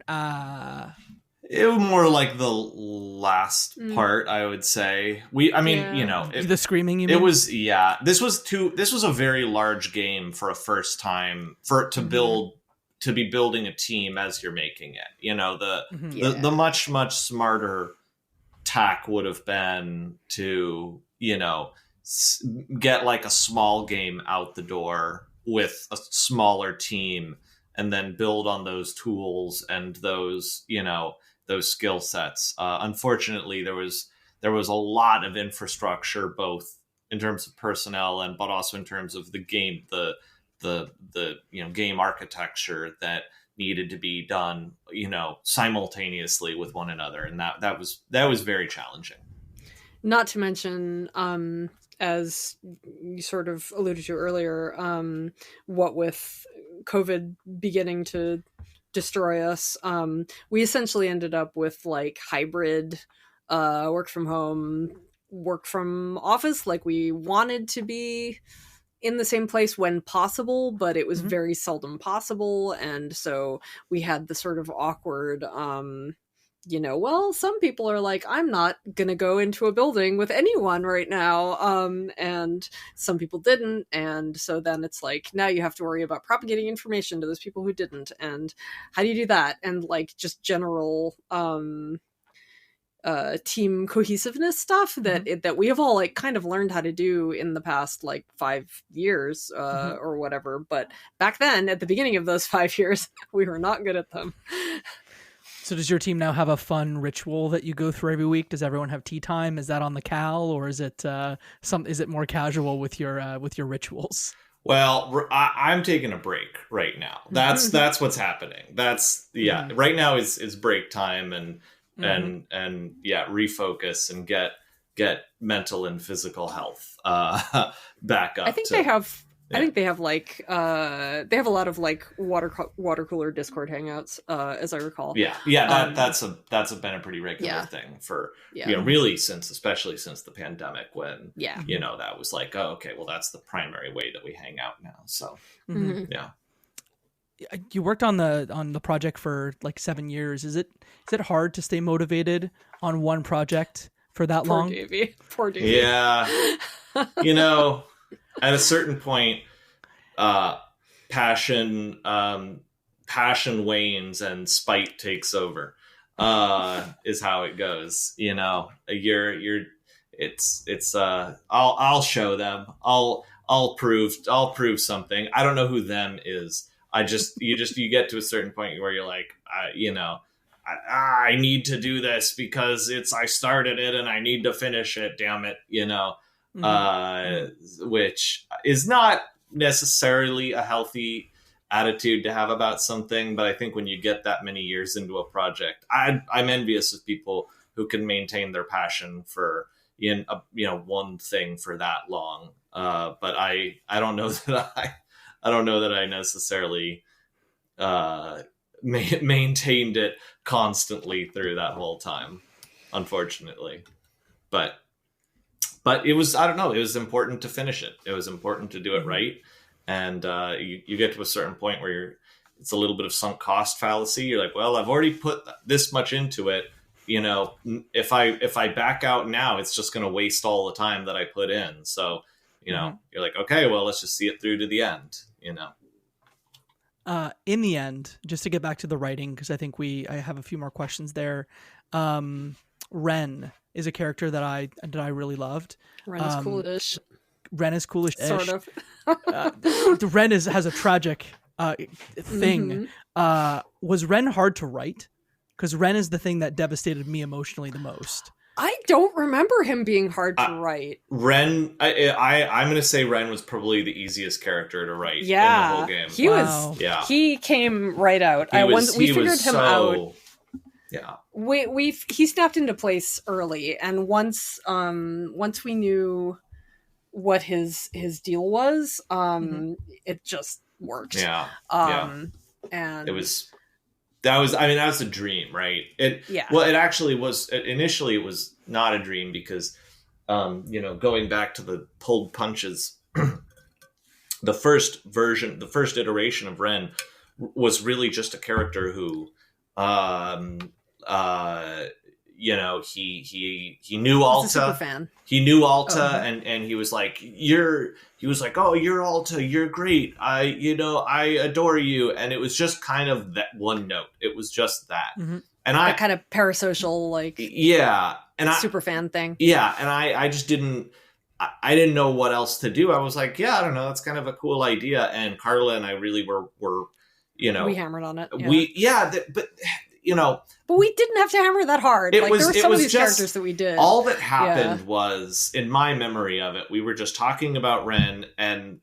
It was more like the last part, I would say. The screaming. You mean? It was This was a very large game for a first time to be building a team as you're making it. The much smarter tack would have been to get like a small game out the door with a smaller team, and then build on those tools and those skill sets. Unfortunately, there was a lot of infrastructure, both in terms of personnel but also in terms of the game, the game architecture that needed to be done, simultaneously with one another, and that was very challenging. Not to mention, as you sort of alluded to earlier, what with COVID beginning to destroy us, we essentially ended up with like hybrid work from home, work from office. Like, we wanted to be in the same place when possible, but it was very seldom possible, and so we had the sort of awkward some people are like, I'm not gonna go into a building with anyone right now, and some people didn't, and so then it's like, now you have to worry about propagating information to those people who didn't, and how do you do that, and like just general team cohesiveness stuff that we have all like kind of learned how to do in the past like 5 years or whatever, but back then at the beginning of those 5 years we were not good at them. So does your team now have a fun ritual that you go through every week? Does everyone have tea time? Is that on the cal, or is it is it more casual with your rituals? Well, I'm taking a break right now. That's what's happening. Right now is break time and refocus and get mental and physical health back up. I think they have. I think they have like they have a lot of like water cooler Discord hangouts, as I recall. That's been a pretty regular thing for really especially since the pandemic, when that was like, oh, okay, well, that's the primary way that we hang out now. So you worked on the project for like 7 years. Is it hard to stay motivated on one project for that long? Poor Davey. Yeah. At a certain point, passion wanes and spite takes over. Is how it goes. I'll show them. I'll prove something. I don't know who them is. You get to a certain point where you're like, I need to do this because I started it and I need to finish it. Damn it, which is not necessarily a healthy attitude to have about something. But I think when you get that many years into a project, I'm envious of people who can maintain their passion for one thing for that long. But I don't know that I necessarily maintained it constantly through that whole time, unfortunately. But it was, I don't know, it was important to finish it. It was important to do it right. And you get to a certain point where it's a little bit of sunk cost fallacy. You're like, well, I've already put this much into it. If I back out now, it's just going to waste all the time that I put in. So, you're like, okay, well, let's just see it through to the end, In the end, just to get back to the writing, because I think I have a few more questions there. Wren is a character that I really loved. Wren is coolish. Wren is coolish. Sort of. Wren has a tragic thing. Was Wren hard to write? Because Wren is the thing that devastated me emotionally the most. I don't remember him being hard to write. Wren, I'm going to say Wren was probably the easiest character to write in the whole game. He was. Yeah. He came right out. We figured him out. Yeah. He snapped into place early, and once we knew what his deal was, it just worked. Yeah. And That was a dream, right? Well, it actually was. Initially, it was not a dream because, going back to the pulled punches, the first iteration of Wren was really just a character who, he knew Alta. Super fan. He knew Alta, and he was like, oh, you're Alta, you're great. I adore you. And it was just kind of that one note. It was just that. Mm-hmm. And that kind of parasocial, and super fan thing. Yeah. And I just didn't know what else to do. I was like, I don't know. That's kind of a cool idea. And Karla and I really were we hammered on it. But we didn't have to hammer that hard. There were some of these characters that we did. All that happened was, in my memory of it, we were just talking about Wren, and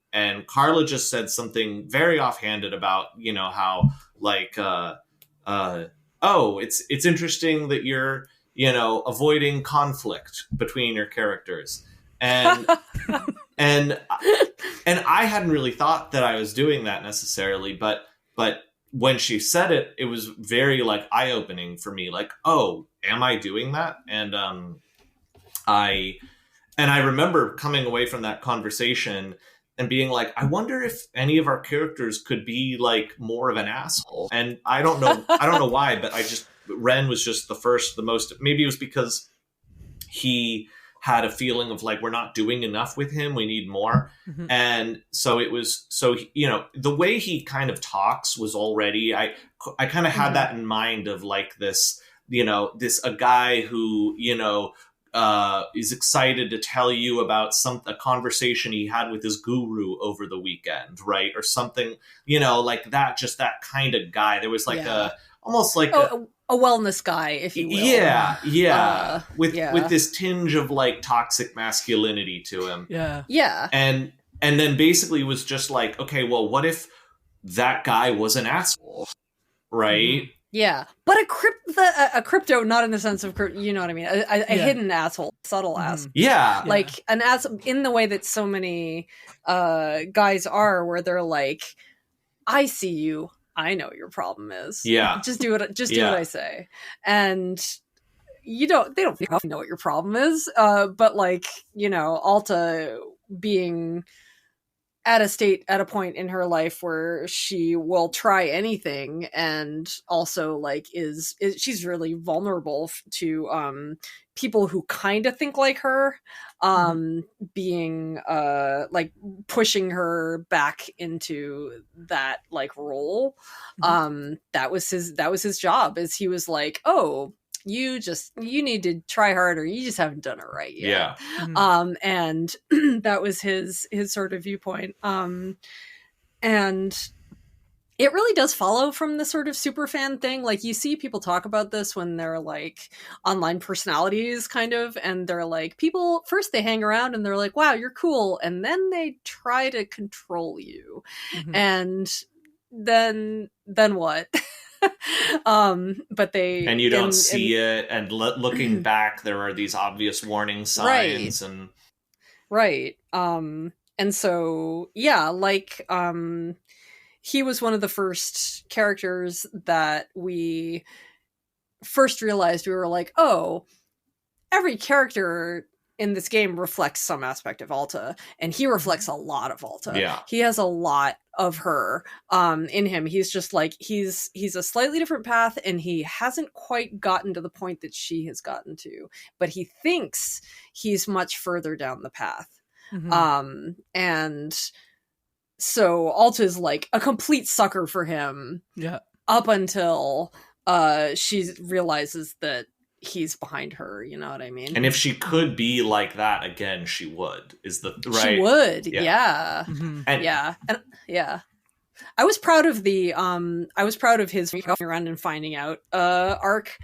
Karla just said something very offhanded about, how it's interesting that you're, avoiding conflict between your characters. And and I hadn't really thought that I was doing that necessarily, but when she said it, it was very eye-opening for me. Oh, am I doing that? And I remember coming away from that conversation and being like, I wonder if any of our characters could be more of an asshole. And I don't know why, but Wren was just the most. Maybe it was because he had a feeling of we're not doing enough with him, we need more. Mm-hmm. And so it was, the way he kind of talks was already, I kind of had that in mind of this, a guy who, is excited to tell you about a conversation he had with his guru over the weekend, right? Or something, that, just that kind of guy. There was almost a wellness guy, if you will. Yeah. With this tinge of toxic masculinity to him. Yeah. And then basically was just okay, well, what if that guy was an asshole, right? Mm-hmm. Yeah, but a crypto, not in the sense of, you know what I mean, a hidden asshole, subtle asshole. Yeah, an asshole in the way that so many guys are, where they're I see you. I know what your problem is. Yeah. Just do what I say. And they don't know what your problem is. But Alta being at a point in her life where she will try anything, and also she's really vulnerable to people who kind of think like her, being pushing her back into that role. That was his job, is he was oh, you need to try harder, you just haven't done it right yet. And that was his sort of viewpoint. And it really does follow from the sort of super fan thing. You see people talk about this when they're online personalities, kind of, and they're people first, they hang around and they're wow, you're cool, and then they try to control you. And then what? But and you don't see it, and looking back, there are these obvious warning signs, right. And so he was one of the first characters that we first realized. We were oh, every character in this game reflects some aspect of Alta, and he reflects a lot of Alta. Yeah. He has a lot of her in him. He's just he's a slightly different path, and he hasn't quite gotten to the point that she has gotten to, but he thinks he's much further down the path. And so Alta's a complete sucker for him. Yeah. Up until she realizes that he's behind her, you know what I mean? And if she could be like that again, she would. Right? She would, yeah. And I was proud of his going around and finding out arc.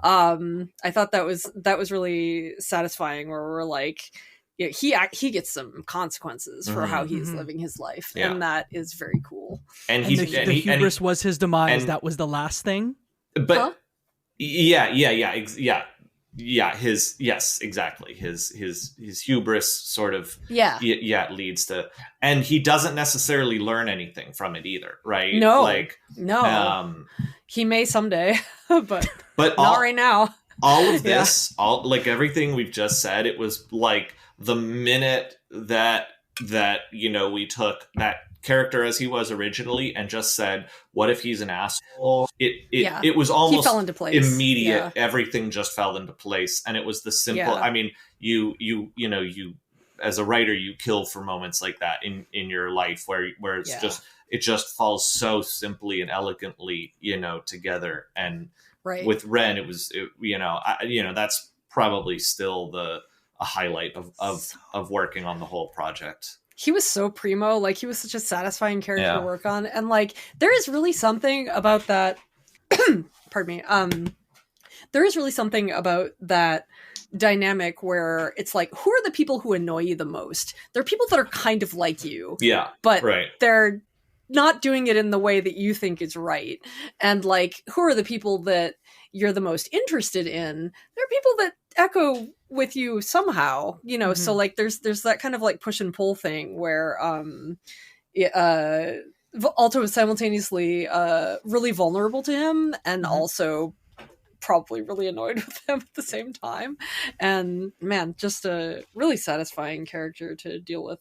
I thought that was really satisfying, where we're he gets some consequences for how he's living his life, and that is very cool. And the hubris was his demise. That was the last thing. But yeah. yes, exactly. His hubris sort of leads to, and he doesn't necessarily learn anything from it either, right? No. He may someday, but not right now. All of this, all like everything we've just said, it was like the minute that we took that character as he was originally and just said, what if he's an asshole? It was almost he fell into place. Immediate. Yeah. Everything just fell into place, and it was the simple. I mean, you as a writer, you kill for moments like that in your life where it's it just falls so simply and elegantly, together. And with Ren, it was that's probably still a highlight of working on the whole project. He was so primo, like he was such a satisfying character to work on, and like there is really something about that. Pardon me. There is really something about that dynamic where it's like, who are the people who annoy you the most? They're people that are kind of like you, but they're not doing it in the way that you think is right. And like, who are the people that you're the most interested in? They're people that echo with you somehow, so like there's that kind of like push and pull thing where Alto was simultaneously really vulnerable to him and also probably really annoyed with him at the same time. And man, just a really satisfying character to deal with.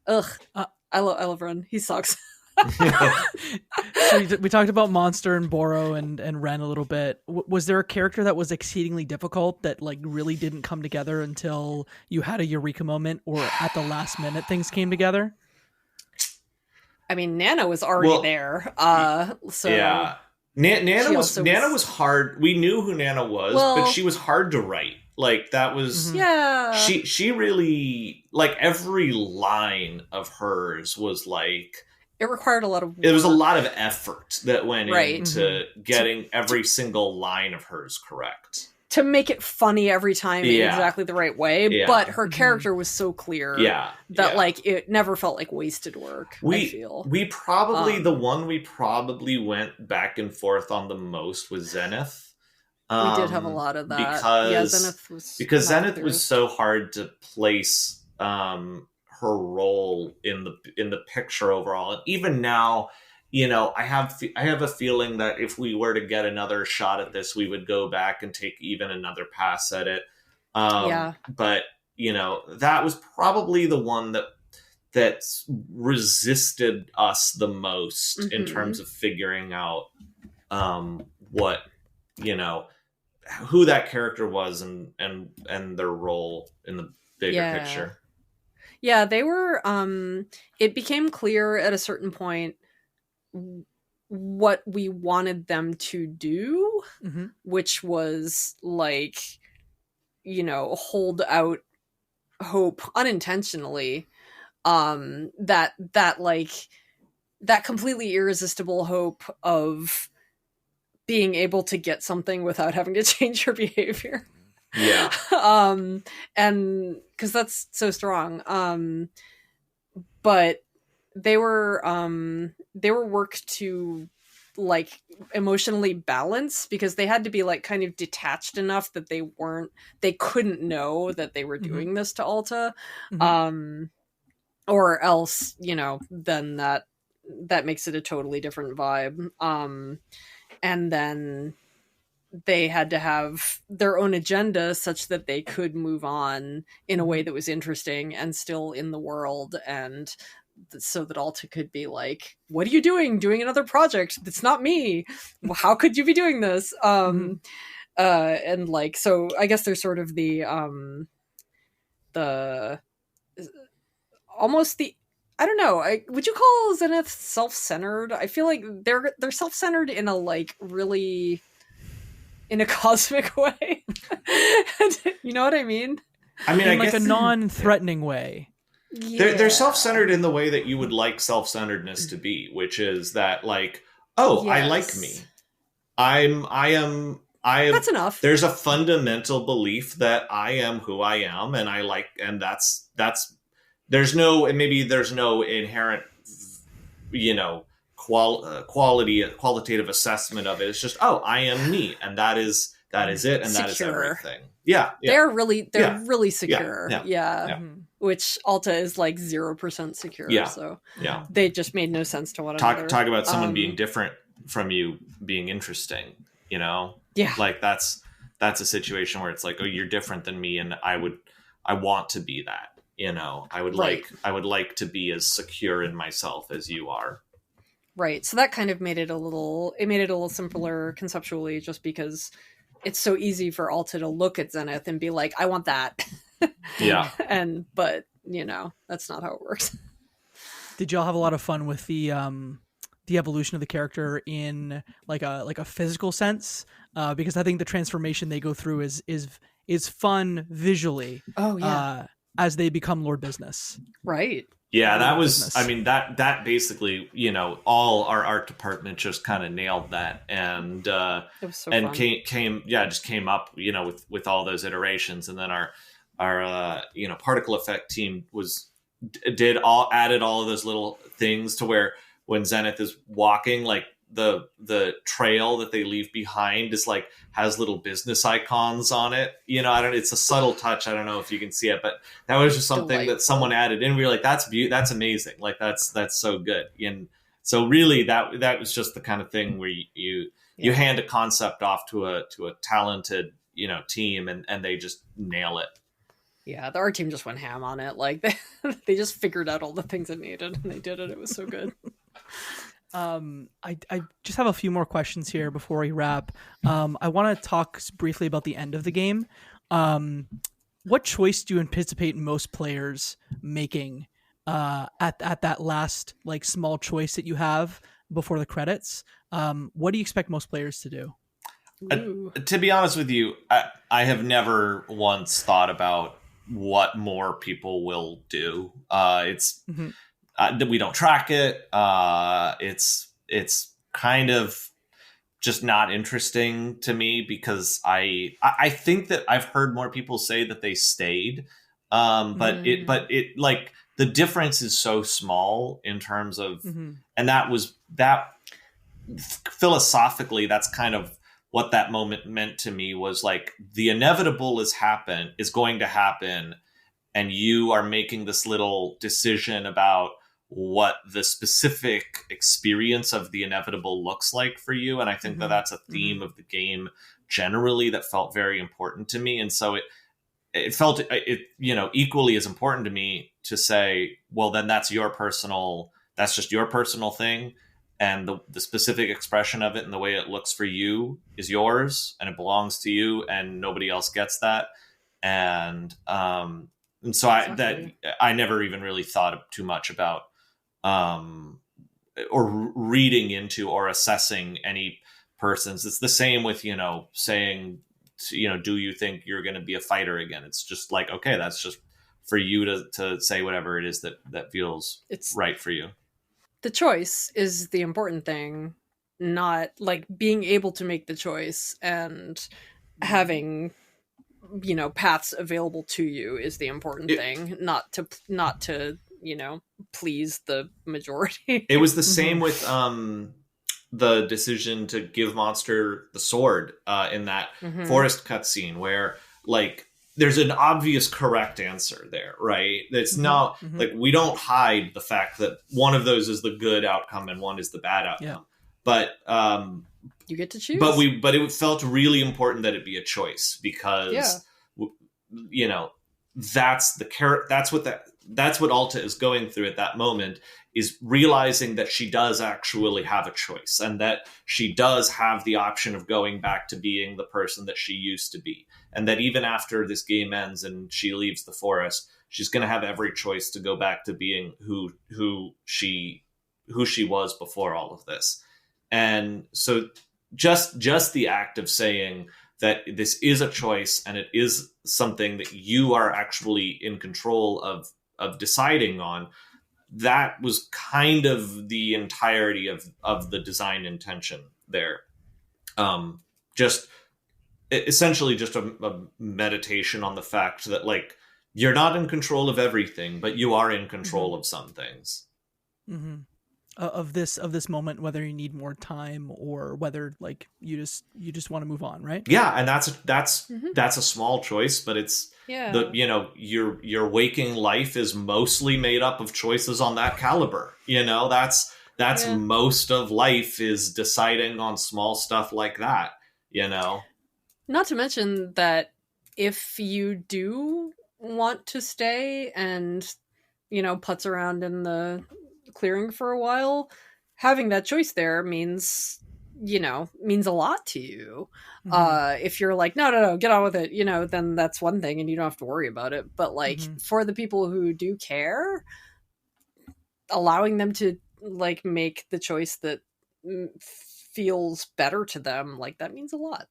I love Ren. He sucks. So we talked about Monster and Boro and Ren a little bit. Was there a character that was exceedingly difficult that like really didn't come together until you had a eureka moment, or at the last minute things came together? I mean, Nana was already there. So yeah, Nana was hard. We knew who Nana was, but she was hard to write. Like that was She really, like, every line of hers was like, it required a lot of work. It was a lot of effort that went into getting every single line of hers correct. To make it funny every time in exactly the right way, but her character was so clear that like it never felt like wasted work. I feel we probably the one we probably went back and forth on the most was Zenith. We did have a lot of that because Zenith was so hard to place her role in the picture overall, and even now, I have a feeling that if we were to get another shot at this, we would go back and take even another pass at it. But that was probably the one that resisted us the most in terms of figuring out what who that character was and their role in the bigger picture. Yeah, they were it became clear at a certain point what we wanted them to do, which was like, hold out hope unintentionally, that completely irresistible hope of being able to get something without having to change your behavior. Yeah. And because that's so strong. But they were worked to like emotionally balance, because they had to be like kind of detached enough that they couldn't know that they were doing this to Alta. Or else, then that makes it a totally different vibe. And then they had to have their own agenda such that they could move on in a way that was interesting and still in the world, and so that Alta could be like, what are you doing another project? That's not me. How could you be doing this? And like, so I guess there's sort of the almost the, I don't know. Would you call Zenith self-centered? I feel like they're self-centered in a like really, in a cosmic way. You know what I mean? I mean, in like a non-threatening way. Yeah. They're self-centered in the way that you would like self-centeredness to be, which is that like, I like me. I am. That's enough. There's a fundamental belief that I am who I am, and I like, and that's. There's no inherent, qualitative assessment of it. It's just, I am me, and that is it, and that is everything. Yeah, they're really secure. Yeah. Which Alta is like 0% secure. Yeah. So Yeah. they just made no sense to one another. Talk about someone being different from you being interesting, you know? Yeah. Like that's a situation where it's like, oh, you're different than me, and I want to be that, you know. I would like to be as secure in myself as you are. Right. So that kind of made it a little simpler conceptually, just because it's so easy for Alta to look at Zenith and be like, I want that. Yeah. But you know, that's not how it works. Did y'all have a lot of fun with the evolution of the character in like a physical sense? Because I think the transformation they go through is fun visually. Oh yeah. As they become Lord Business. Right. Yeah, that was, I mean, that basically, you know, all our art department just kind of nailed that. And, it was so fun. came up, you know, with all those iterations. And then our you know, particle effect team added all of those little things to where when Zenith is walking, like the trail that they leave behind is like has little business icons on it. You know, it's a subtle touch. I don't know if you can see it, but that was just something that someone added in. We were like, that's amazing. Like that's so good. And so really that was just the kind of thing where you hand a concept off to a talented, you know, team and they just nail it. Yeah, the art team just went ham on it. Like they just figured out all the things it needed and they did it. It was so good. I just have a few more questions here before we wrap. I want to talk briefly about the end of the game. What choice do you anticipate most players making at that last like small choice that you have before the credits? What do you expect most players to do? To be honest with you, I have never once thought about what more people will do. We don't track it. It's kind of just not interesting to me because I think that I've heard more people say that they stayed. But it like the difference is so small in terms of, and that philosophically, that's kind of what that moment meant to me, was like the inevitable is going to happen. And you are making this little decision about what the specific experience of the inevitable looks like for you. And I think that's a theme of the game generally that felt very important to me. And so it felt, you know, equally as important to me to say, well, then that's just your personal thing. And the specific expression of it and the way it looks for you is yours and it belongs to you and nobody else gets that. And so I never even really thought too much about or reading into or assessing any persons. It's the same with, you know, saying, you know, do you think you're going to be a fighter again? It's just like, okay, that's just for you to say whatever it is that feels right for you. The choice is the important thing, not like being able to make the choice and having, you know, paths available to you is the important thing, not to, you know, please the majority. It was the same with the decision to give Monster the sword in that forest cutscene where like there's an obvious correct answer there, right? It's not like we don't hide the fact that one of those is the good outcome and one is the bad outcome. But you get to choose. But it felt really important that it be a choice because you know, that's what Alta is going through at that moment, is realizing that she does actually have a choice and that she does have the option of going back to being the person that she used to be. And that even after this game ends and she leaves the forest, she's going to have every choice to go back to being who she was before all of this. And so just the act of saying that this is a choice and it is something that you are actually in control of deciding on, that was kind of the entirety of the design intention there. Just essentially just a meditation on the fact that like you're not in control of everything, but you are in control of some things. of this moment, whether you need more time or whether like you just want to move on, right? Yeah, and that's a small choice, but it's your waking life is mostly made up of choices on that caliber. That's most of life is deciding on small stuff like that. Not to mention that if you do want to stay and putz around in the clearing for a while, having that choice there means a lot to you. If you're like, no, get on with it, then that's one thing and you don't have to worry about it. But like for the people who do care, allowing them to like make the choice that feels better to them, like that means a lot.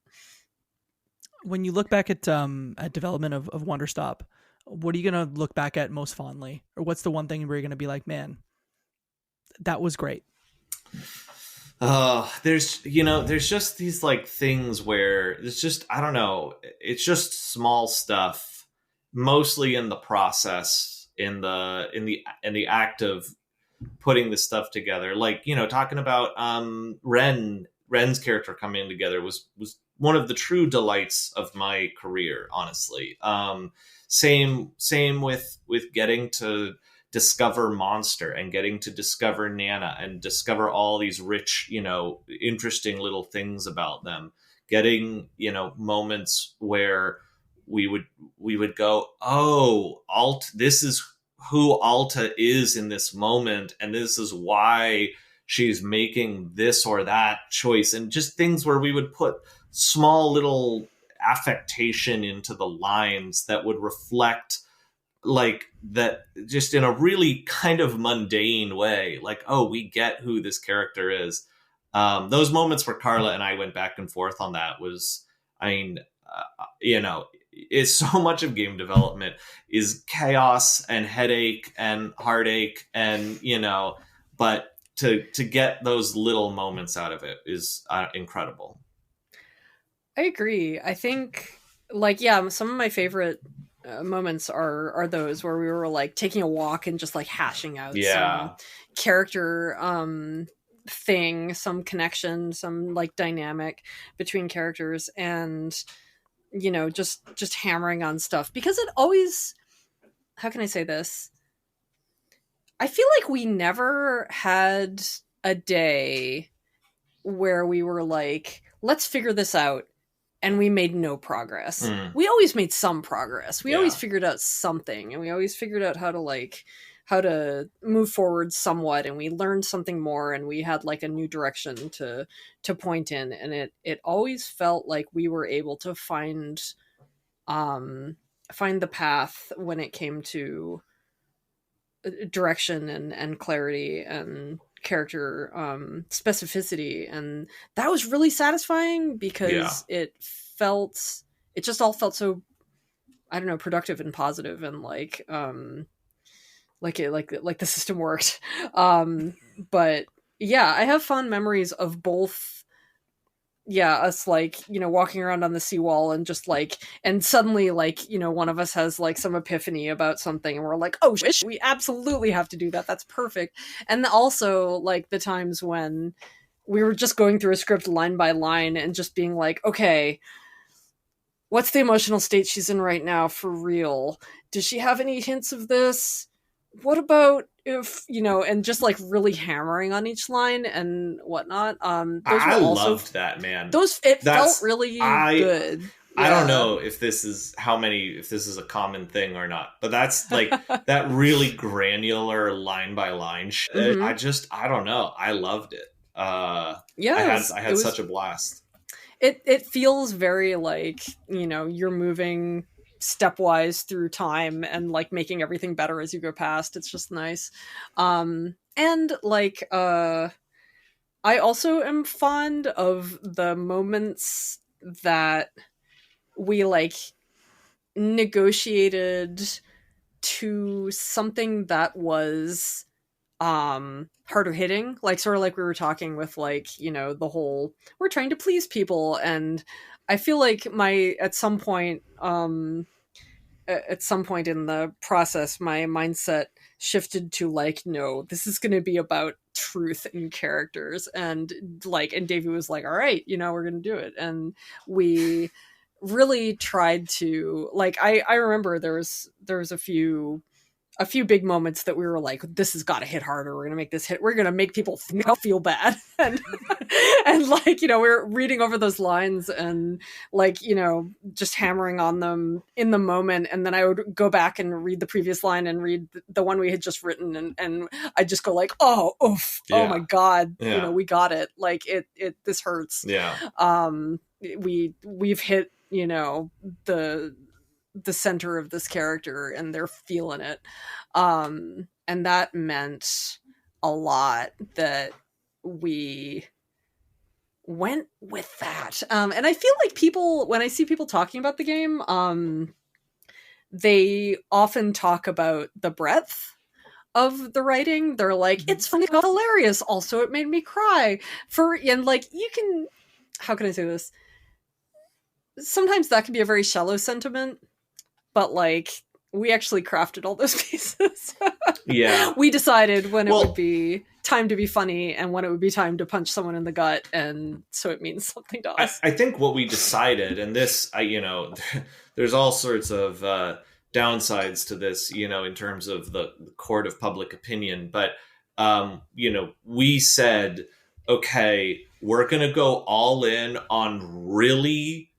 When you look back at development of Wanderstop, what are you going to look back at most fondly? Or what's the one thing where you're going to be like, man, that was great? There's just these like things where it's just, I don't know, it's just small stuff, mostly in the process, in the act of putting this stuff together. Like, talking about Ren's character coming together was one of the true delights of my career, honestly. Same with getting to discover Monster and getting to discover Nana and discover all these rich, interesting little things about them. Getting, moments where we would go, oh, this is who Alta is in this moment, and this is why she's making this or that choice, and just things where we would put small little affectation into the lines that would reflect like that, just in a really kind of mundane way, like, oh, we get who this character is. Those moments where Karla and I went back and forth on that was, it's so much of game development is chaos and headache and heartache, and but to get those little moments out of it is incredible. I agree. I think some of my favorite moments are those where we were like taking a walk and just like hashing out some character thing, some connection, some like dynamic between characters, and just hammering on stuff, because it always, how can I say this? I feel like we never had a day where we were like, let's figure this out, and we made no progress. We always made some progress. We always figured out something, and we always figured out how to move forward somewhat, and we learned something more, and we had like a new direction to point in, and it always felt like we were able to find the path when it came to direction and clarity and character specificity, and that was really satisfying because it just all felt so, I don't know, productive and positive, and like the system worked. But yeah, I have fond memories of both. Yeah, us like, walking around on the seawall and just like, and suddenly like, one of us has like some epiphany about something, and we're like, oh shit, we absolutely have to do that. That's perfect. And also like the times when we were just going through a script line by line and just being like, okay, what's the emotional state she's in right now for real? Does she have any hints of this? What about if, and just like really hammering on each line and whatnot. I loved that, man. Felt really good. I don't know if this is a common thing or not, but that's like that really granular line by line shit. Mm-hmm. I don't know. I loved it. I had such a blast. It feels very like, you're moving stepwise through time and like making everything better as you go past. It's just nice. And like I also am fond of the moments that we like negotiated to something that was harder hitting, like sort of like we were talking with like, the whole we're trying to please people. And I feel like at some point in the process, my mindset shifted to like, no, this is going to be about truth and characters. And Davey was like, all right, we're going to do it. And we really tried to, like, I remember there was a few big moments that we were like, this has got to hit harder. We're going to make this hit. We're going to make people feel bad. And, we're reading over those lines and just hammering on them in the moment. And then I would go back and read the previous line and read the one we had just written. And I'd just go like, oh, oof, oh my God, we got it. Like this hurts. Yeah. We've hit, the center of this character and they're feeling it. And that meant a lot that we went with that. And I feel like when I see people talking about the game, they often talk about the breadth of the writing. They're like, it's funny, hilarious. Also, it made me cry. How can I say this? Sometimes that can be a very shallow sentiment, but like we actually crafted all those pieces. Yeah. We decided when it would be time to be funny and when it would be time to punch someone in the gut. And so it means something to us. I think what we decided, and this, there's all sorts of downsides to this, in terms of the court of public opinion. But, we said, okay, we're going to go all in on really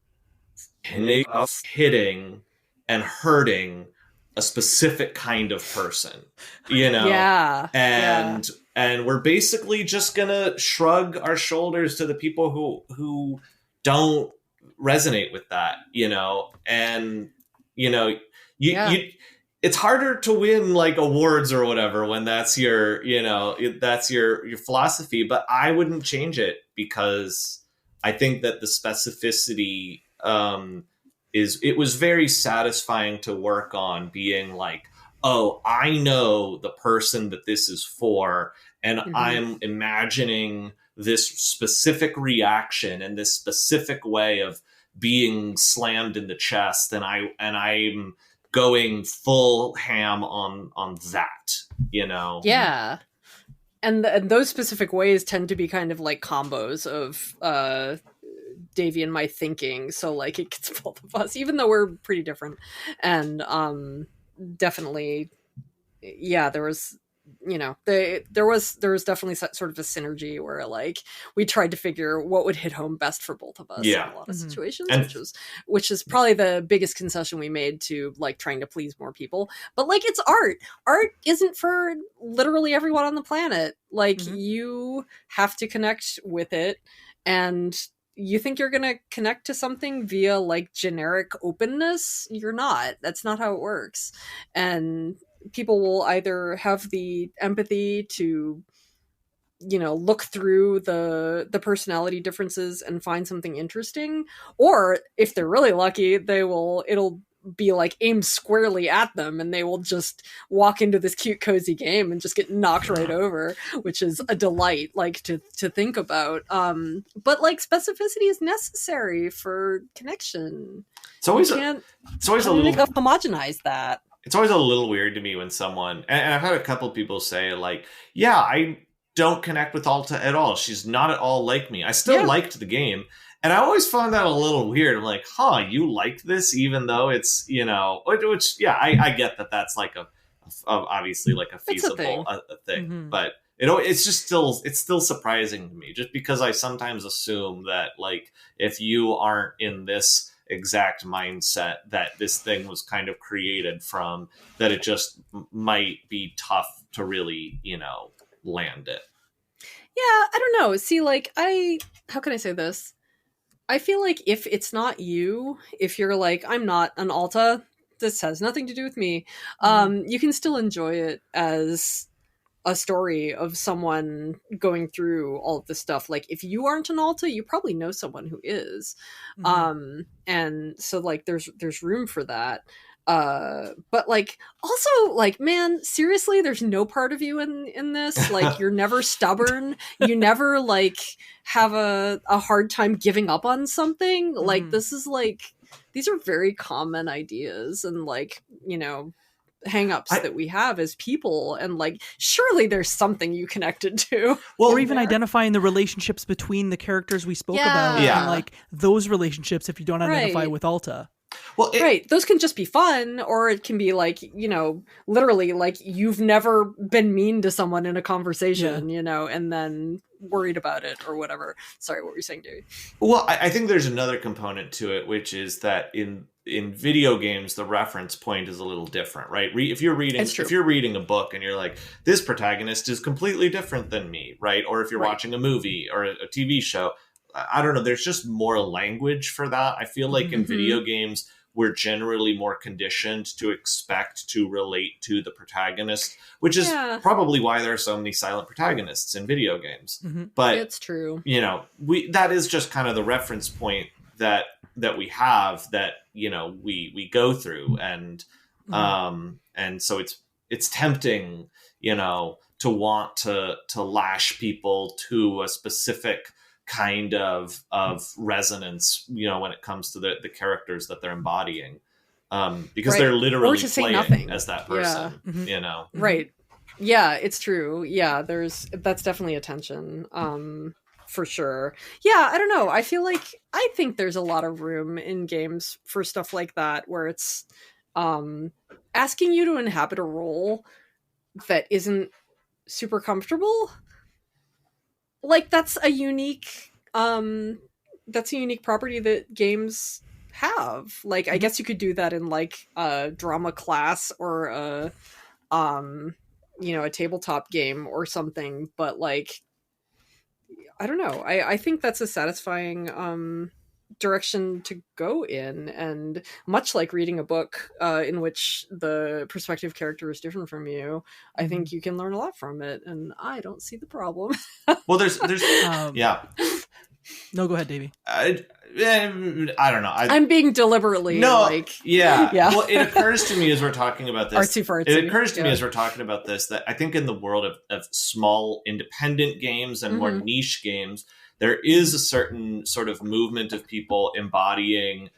hitting and hurting a specific kind of person, Yeah. And we're basically just gonna shrug our shoulders to the people who don't resonate with that, and it's harder to win like awards or whatever when that's your philosophy, but I wouldn't change it because I think that the specificity, it was very satisfying to work on being like, oh, I know the person that this is for, and I'm imagining this specific reaction and this specific way of being slammed in the chest, and I'm going full ham on that, Yeah. And those specific ways tend to be kind of like combos of Davey and my thinking, so like it gets both of us, even though we're pretty different. And definitely, yeah, there was definitely sort of a synergy where like we tried to figure what would hit home best for both of us in a lot of situations, which is probably the biggest concession we made to like trying to please more people. But like, it's art isn't for literally everyone on the planet. Like you have to connect with it, and you think you're going to connect to something via like generic openness. You're not. That's not how it works. And people will either have the empathy to, look through the personality differences and find something interesting, or if they're really lucky, it'll be like aimed squarely at them and they will just walk into this cute cozy game and just get knocked right over, which is a delight like to think about. But like specificity is necessary for connection. It's always a little homogenize that. It's always a little weird to me when someone, and I've had a couple people say like, yeah, I don't connect with Alta at all. She's not at all like me. I still liked the game. And I always found that a little weird. I'm like, you like this, even though it's, which, yeah, I get that that's like obviously like a feasible thing. But it's still surprising to me, just because I sometimes assume that like, if you aren't in this exact mindset that this thing was kind of created from, that it just might be tough to really, land it. Yeah, I don't know. See, like, how can I say this? I feel like if it's not you, if you're like, I'm not an Alta, this has nothing to do with me, you can still enjoy it as a story of someone going through all of this stuff. Like, if you aren't an Alta, you probably know someone who is. And so, like, there's room for that. But like, also like, man, seriously, there's no part of you in this. Like, you're never stubborn. You never like have a hard time giving up on something. Like, this is like, these are very common ideas, and like, hang-ups that we have as people, and like surely there's something you connected to. Well, or even identifying the relationships between the characters we spoke about, and like those relationships if you don't identify with Alta. Well, those can just be fun, or it can be like, you know, literally like you've never been mean to someone in a conversation, you know, and then worried about it or whatever. Sorry, what were you saying, Davey? Well, I think there's another component to it, which is that in video games, the reference point is a little different, right? If you're reading a book and you're like, this protagonist is completely different than me, right? Or if you're watching a movie or a TV show, I don't know, there's just more language for that. I feel like in video games, we're generally more conditioned to expect to relate to the protagonist, which is probably why there are so many silent protagonists in video games. But it's true. You know, that is just kind of the reference point that we have, that, you know, we go through, and so it's tempting, you know, to want to lash people to a specific kind of resonance, you know, when it comes to the characters that they're embodying, because they're literally playing as that person, you know. Right. Yeah, it's true. Yeah, that's definitely a tension, for sure. Yeah, I don't know. I think there's a lot of room in games for stuff like that, where it's asking you to inhabit a role that isn't super comfortable. Like that's a unique property that games have. Like, I guess you could do that in like a drama class or a tabletop game or something. But like, I don't know. I think that's a satisfying direction to go in, and much like reading a book in which the perspective character is different from you, I think you can learn a lot from it, and I don't see the problem. Well, there's no, go ahead, Davey. I don't know. I'm being deliberately Well, it occurs to me as we're talking about this. Artsy. It occurs to me as we're talking about this that I think in the world of small independent games and more niche games, there is a certain sort of movement of people embodying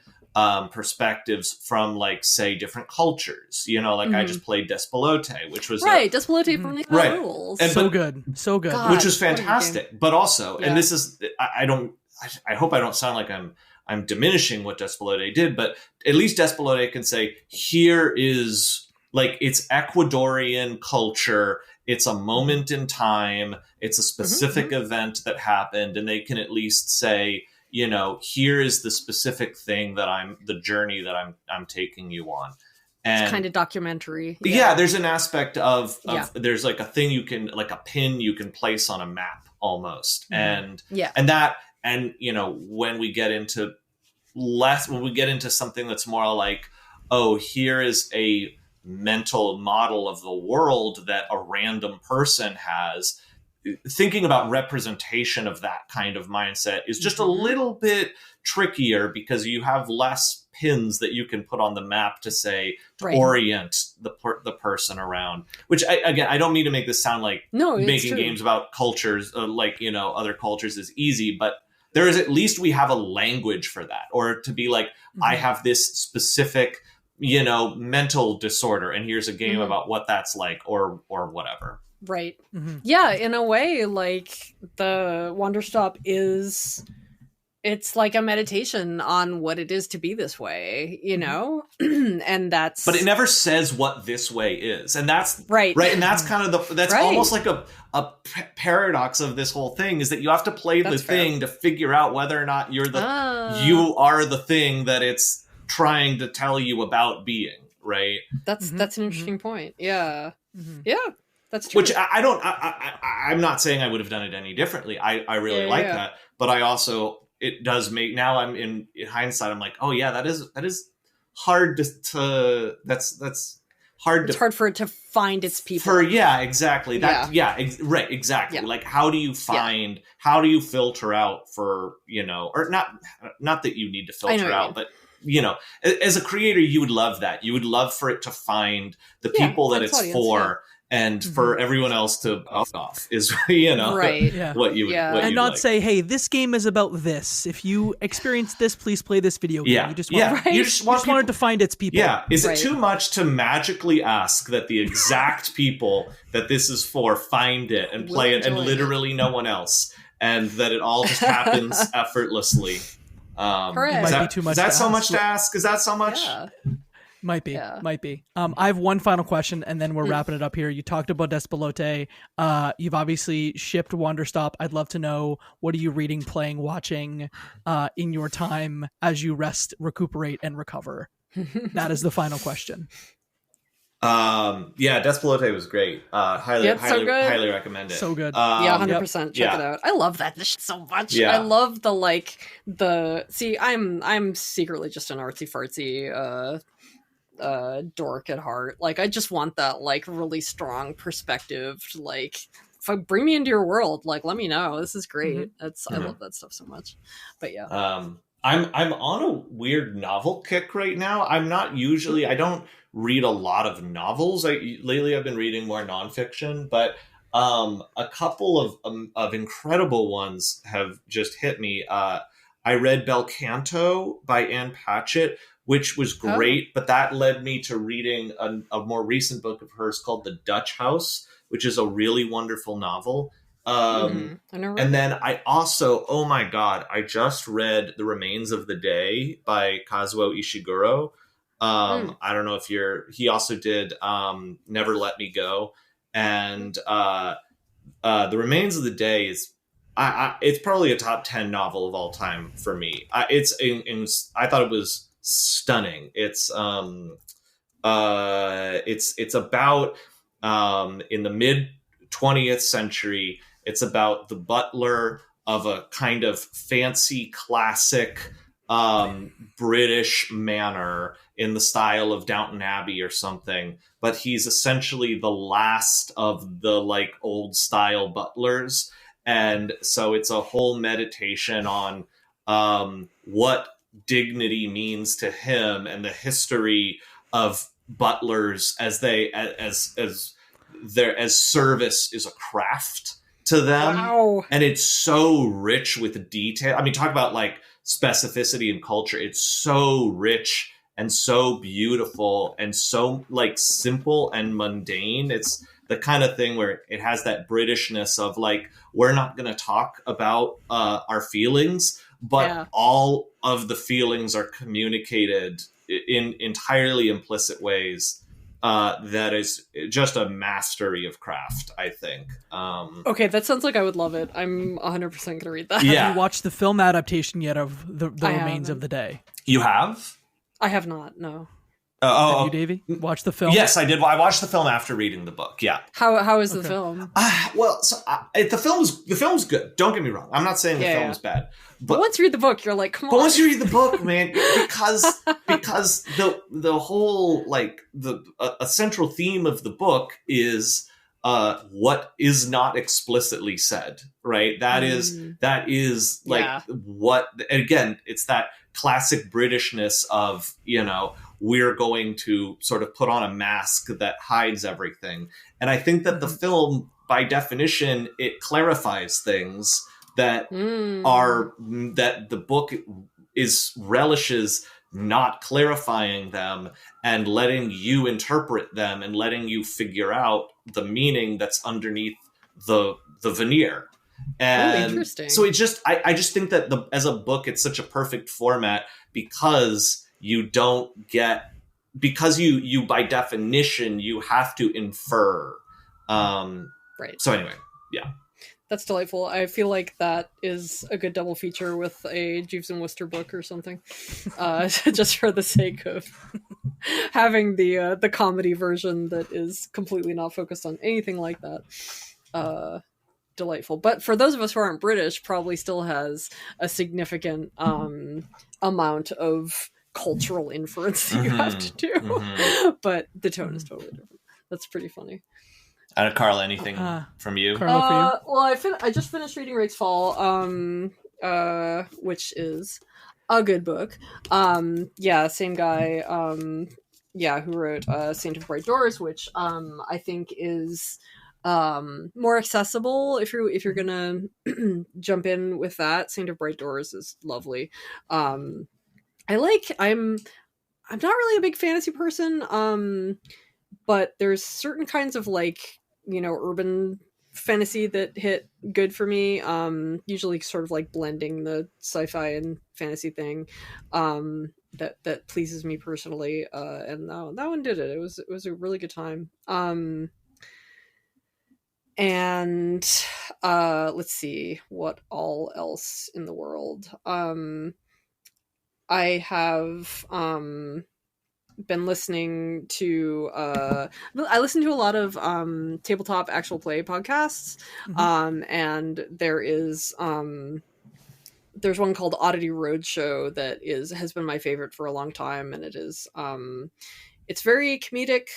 perspectives from, like, say, different cultures. You know, like I just played Despelote, which was Despelote from the rules. And, so good, God, which was fantastic. But also, and this is, I hope I don't sound like I'm diminishing what Despelote did, but at least Despelote can say, here is, like, it's Ecuadorian culture. It's a moment in time. It's a specific event that happened, and they can at least say, you know, here is the specific thing the journey that I'm taking you on. And it's kind of documentary. Yeah, there's an aspect of there's like a thing you can, like a pin you can place on a map almost. And you know, when we get into something that's more like, oh, here is a mental model of the world that a random person has, thinking about representation of that kind of mindset is just a little bit trickier, because you have less pins that you can put on the map to say, to orient the person around. Which I don't mean to make this sound like making games about cultures, like, you know, other cultures is easy, but there is, at least we have a language for that, or to be like, I have this specific, you know, mental disorder, and here's a game about what that's like, or whatever. Right. Yeah, in a way, like, the Wanderstop it's like a meditation on what it is to be this way, you know? And that's... But it never says what this way is. And that's... Right. And that's kind of that's almost like a paradox of this whole thing, is that you have to play the thing to figure out whether or not you are the thing that it's trying to tell you about being, right? That's an interesting point. Yeah. Yeah. That's true. Which I'm not saying I would have done it any differently. I really like that, but I also, it does make, now I'm in hindsight, I'm like, oh yeah, that is hard to that's hard. It's hard for it to find its people. Exactly. Right. Exactly. Yeah. Like, how do you find, how do you filter out for, you know, or not that you need to filter out, but, you know, as a creator, you would love that. You would love for it to find the people that it's for. and for everyone else to off is, you know, Right. what you would, what And you'd not like. say, hey, this game is about this. If you experience this, please play this video game. Yeah, You just want, you just want want it to find its people. Yeah, is it Right. too much to magically ask that the exact people that this is for find it and play it, and enjoy literally no one else, and that it all just happens effortlessly? Correct. Is Might that, be too much is that to so ask. much to ask? Is that so much? Yeah. Might be. Yeah. Might be. I have one final question, and then we're wrapping it up here. You talked about Despelote. You've obviously shipped Wanderstop. I'd love to know, what are you reading, playing, watching in your time as you rest, recuperate, and recover? That is the final question. Yeah, Despelote was great. Highly, Yeah, it's so highly, good. highly recommend it. So good. Yeah, 100%. Check yeah. it out. I love that shit so much. Yeah. I love see, I'm secretly just an artsy fartsy dork at heart. Like, I just want that like really strong perspective to, like, bring me into your world. Like, let me know. This is great. I love that stuff so much. But yeah. I'm on a weird novel kick right now. I don't read a lot of novels. Lately I've been reading more nonfiction, but a couple of incredible ones have just hit me. I read Bel Canto by Anne Patchett, which was great, but that led me to reading a more recent book of hers called The Dutch House, which is a really wonderful novel. And then I also, oh my God, I just read The Remains of the Day by Kazuo Ishiguro. I don't know if he also did Never Let Me Go. And The Remains of the Day is, it's probably a top 10 novel of all time for me. I thought it was stunning. It's about in the mid 20th century. It's about the butler of a kind of fancy classic British manor in the style of Downton Abbey or something, but he's essentially the last of the like old style butlers. And so it's a whole meditation on what dignity means to him and the history of butlers as service is a craft to them. Wow. And it's so rich with detail. I mean, talk about like specificity and culture. It's so rich and so beautiful and so like simple and mundane. It's the kind of thing where it has that Britishness of like, we're not going to talk about our feelings, but all of the feelings are communicated in entirely implicit ways. That is just a mastery of craft, I think. Okay, that sounds like I would love it. I'm 100% going to read that. Have you watched the film adaptation yet of The Remains of the Day? You have? I have not, no. Have you, Davey? Watched the film? Yes, I did. I watched the film after reading the book. Yeah. How is the film? The film's good. Don't get me wrong. I'm not saying the film is bad. But once you read the book, you're like, come on. But once you read the book, man, because the whole like a central theme of the book is what is not explicitly said, right? That is like what, again, it's that classic Britishness of, you know, we're going to sort of put on a mask that hides everything. And I think that the film, by definition, it clarifies things that that the book relishes not clarifying them and letting you interpret them and letting you figure out the meaning that's underneath the veneer. And interesting. So I just think that as a book, it's such a perfect format because you by definition, you have to infer. Right. So anyway, yeah. That's delightful. I feel like that is a good double feature with a Jeeves and Wooster book or something. Just for the sake of having the comedy version that is completely not focused on anything like that. Delightful. But for those of us who aren't British, probably still has a significant amount of cultural inference that you have to do. But the tone is totally different. That's pretty funny. Karla, anything from you? Karla, for you? Well, I just finished reading Rake's Fall, which is a good book. Same guy. who wrote Saint of Bright Doors, which I think is more accessible if you're gonna jump in with that. Saint of Bright Doors is lovely. I'm not really a big fantasy person, but there's certain kinds of like, urban fantasy that hit good for me. Usually sort of like blending the sci-fi and fantasy thing. That pleases me personally. And that one did it. It was a really good time. And let's see what all else in the world. I have been listening to I listen to a lot of tabletop actual play podcasts. And there's one called Oddity Roadshow that has been my favorite for a long time, and it's very comedic,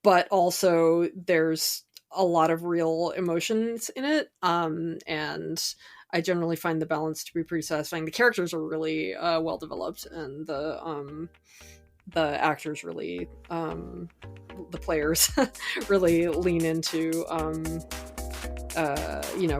but also there's a lot of real emotions in it, and I generally find the balance to be pretty satisfying. The characters are really well developed, and the actors really, the players really lean into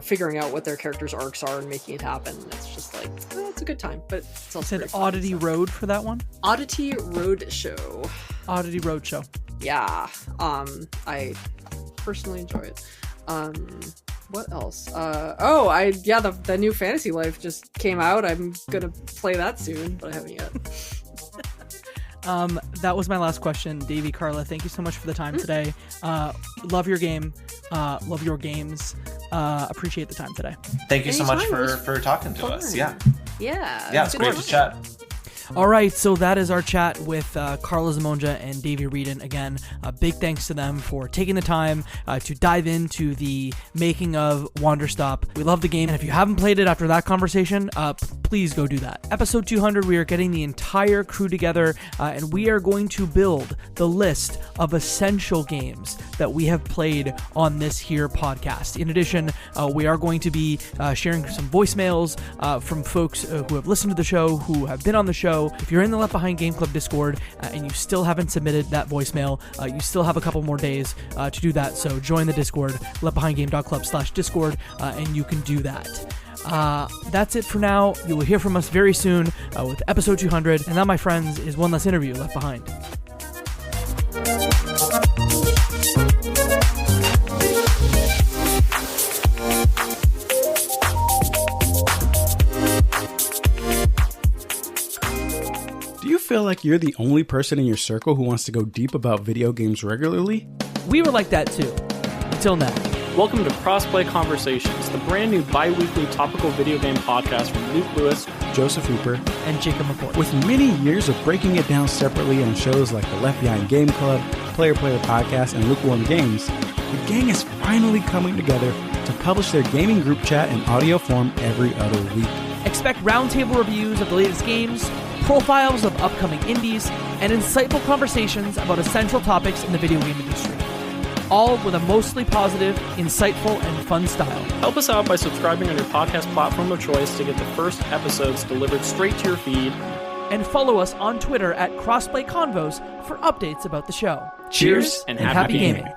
figuring out what their characters' arcs are and making it happen. It's just like, it's a good time, but it's also said Oddity Road for that one? Oddity Roadshow. Oddity Roadshow. Yeah. I personally enjoy it. What else? The new Fantasy Life just came out. I'm gonna play that soon, but I haven't yet. That was my last question. Davey, Karla, thank you so much for the time today. Love your game. Love your games. Appreciate the time today. Thank you so much for talking to us. Yeah, it's great to chat. All right, so that is our chat with Karla Zimonja and Davey Wreden. Again, big thanks to them for taking the time to dive into the making of Wanderstop. We love the game, and if you haven't played it after that conversation, please go do that. Episode 200, we are getting the entire crew together, and we are going to build the list of essential games that we have played on this here podcast. In addition, we are going to be sharing some voicemails from folks who have listened to the show, who have been on the show. If you're in the Left Behind Game Club Discord and you still haven't submitted that voicemail, you still have a couple more days to do that. So join the Discord, leftbehindgame.club/Discord, and you can do that. That's it for now. You will hear from us very soon with episode 200. And that, my friends, is one less interview left behind. Do you feel like you're the only person in your circle who wants to go deep about video games regularly? We were like that too, until now. Welcome to Crossplay Conversations, the brand new bi-weekly topical video game podcast from Luke Lewis, Joseph Hooper, and Jacob McCoy. With many years of breaking it down separately on shows like the Left Behind Game Club, Player Podcast, and Lukewarm Games, the gang is finally coming together to publish their gaming group chat in audio form every other week. Expect roundtable reviews of the latest games, profiles of upcoming indies, and insightful conversations about essential topics in the video game industry. All with a mostly positive, insightful, and fun style. Help us out by subscribing on your podcast platform of choice to get the first episodes delivered straight to your feed. And follow us on Twitter at Crossplay Convos for updates about the show. Cheers and happy gaming.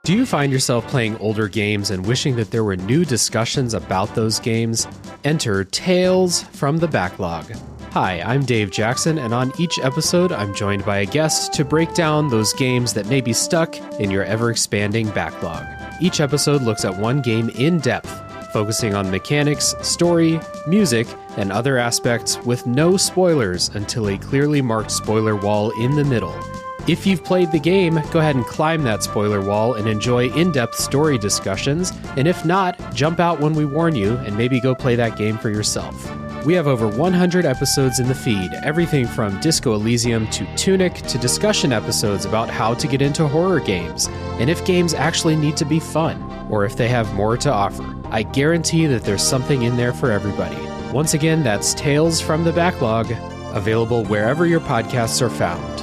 Do you find yourself playing older games and wishing that there were new discussions about those games? Enter Tales from the Backlog. Hi, I'm Dave Jackson, and on each episode, I'm joined by a guest to break down those games that may be stuck in your ever-expanding backlog. Each episode looks at one game in depth, focusing on mechanics, story, music, and other aspects with no spoilers until a clearly marked spoiler wall in the middle. If you've played the game, go ahead and climb that spoiler wall and enjoy in-depth story discussions, and if not, jump out when we warn you and maybe go play that game for yourself. We have over 100 episodes in the feed, everything from Disco Elysium to Tunic to discussion episodes about how to get into horror games, and if games actually need to be fun, or if they have more to offer. I guarantee that there's something in there for everybody. Once again, that's Tales from the Backlog, available wherever your podcasts are found.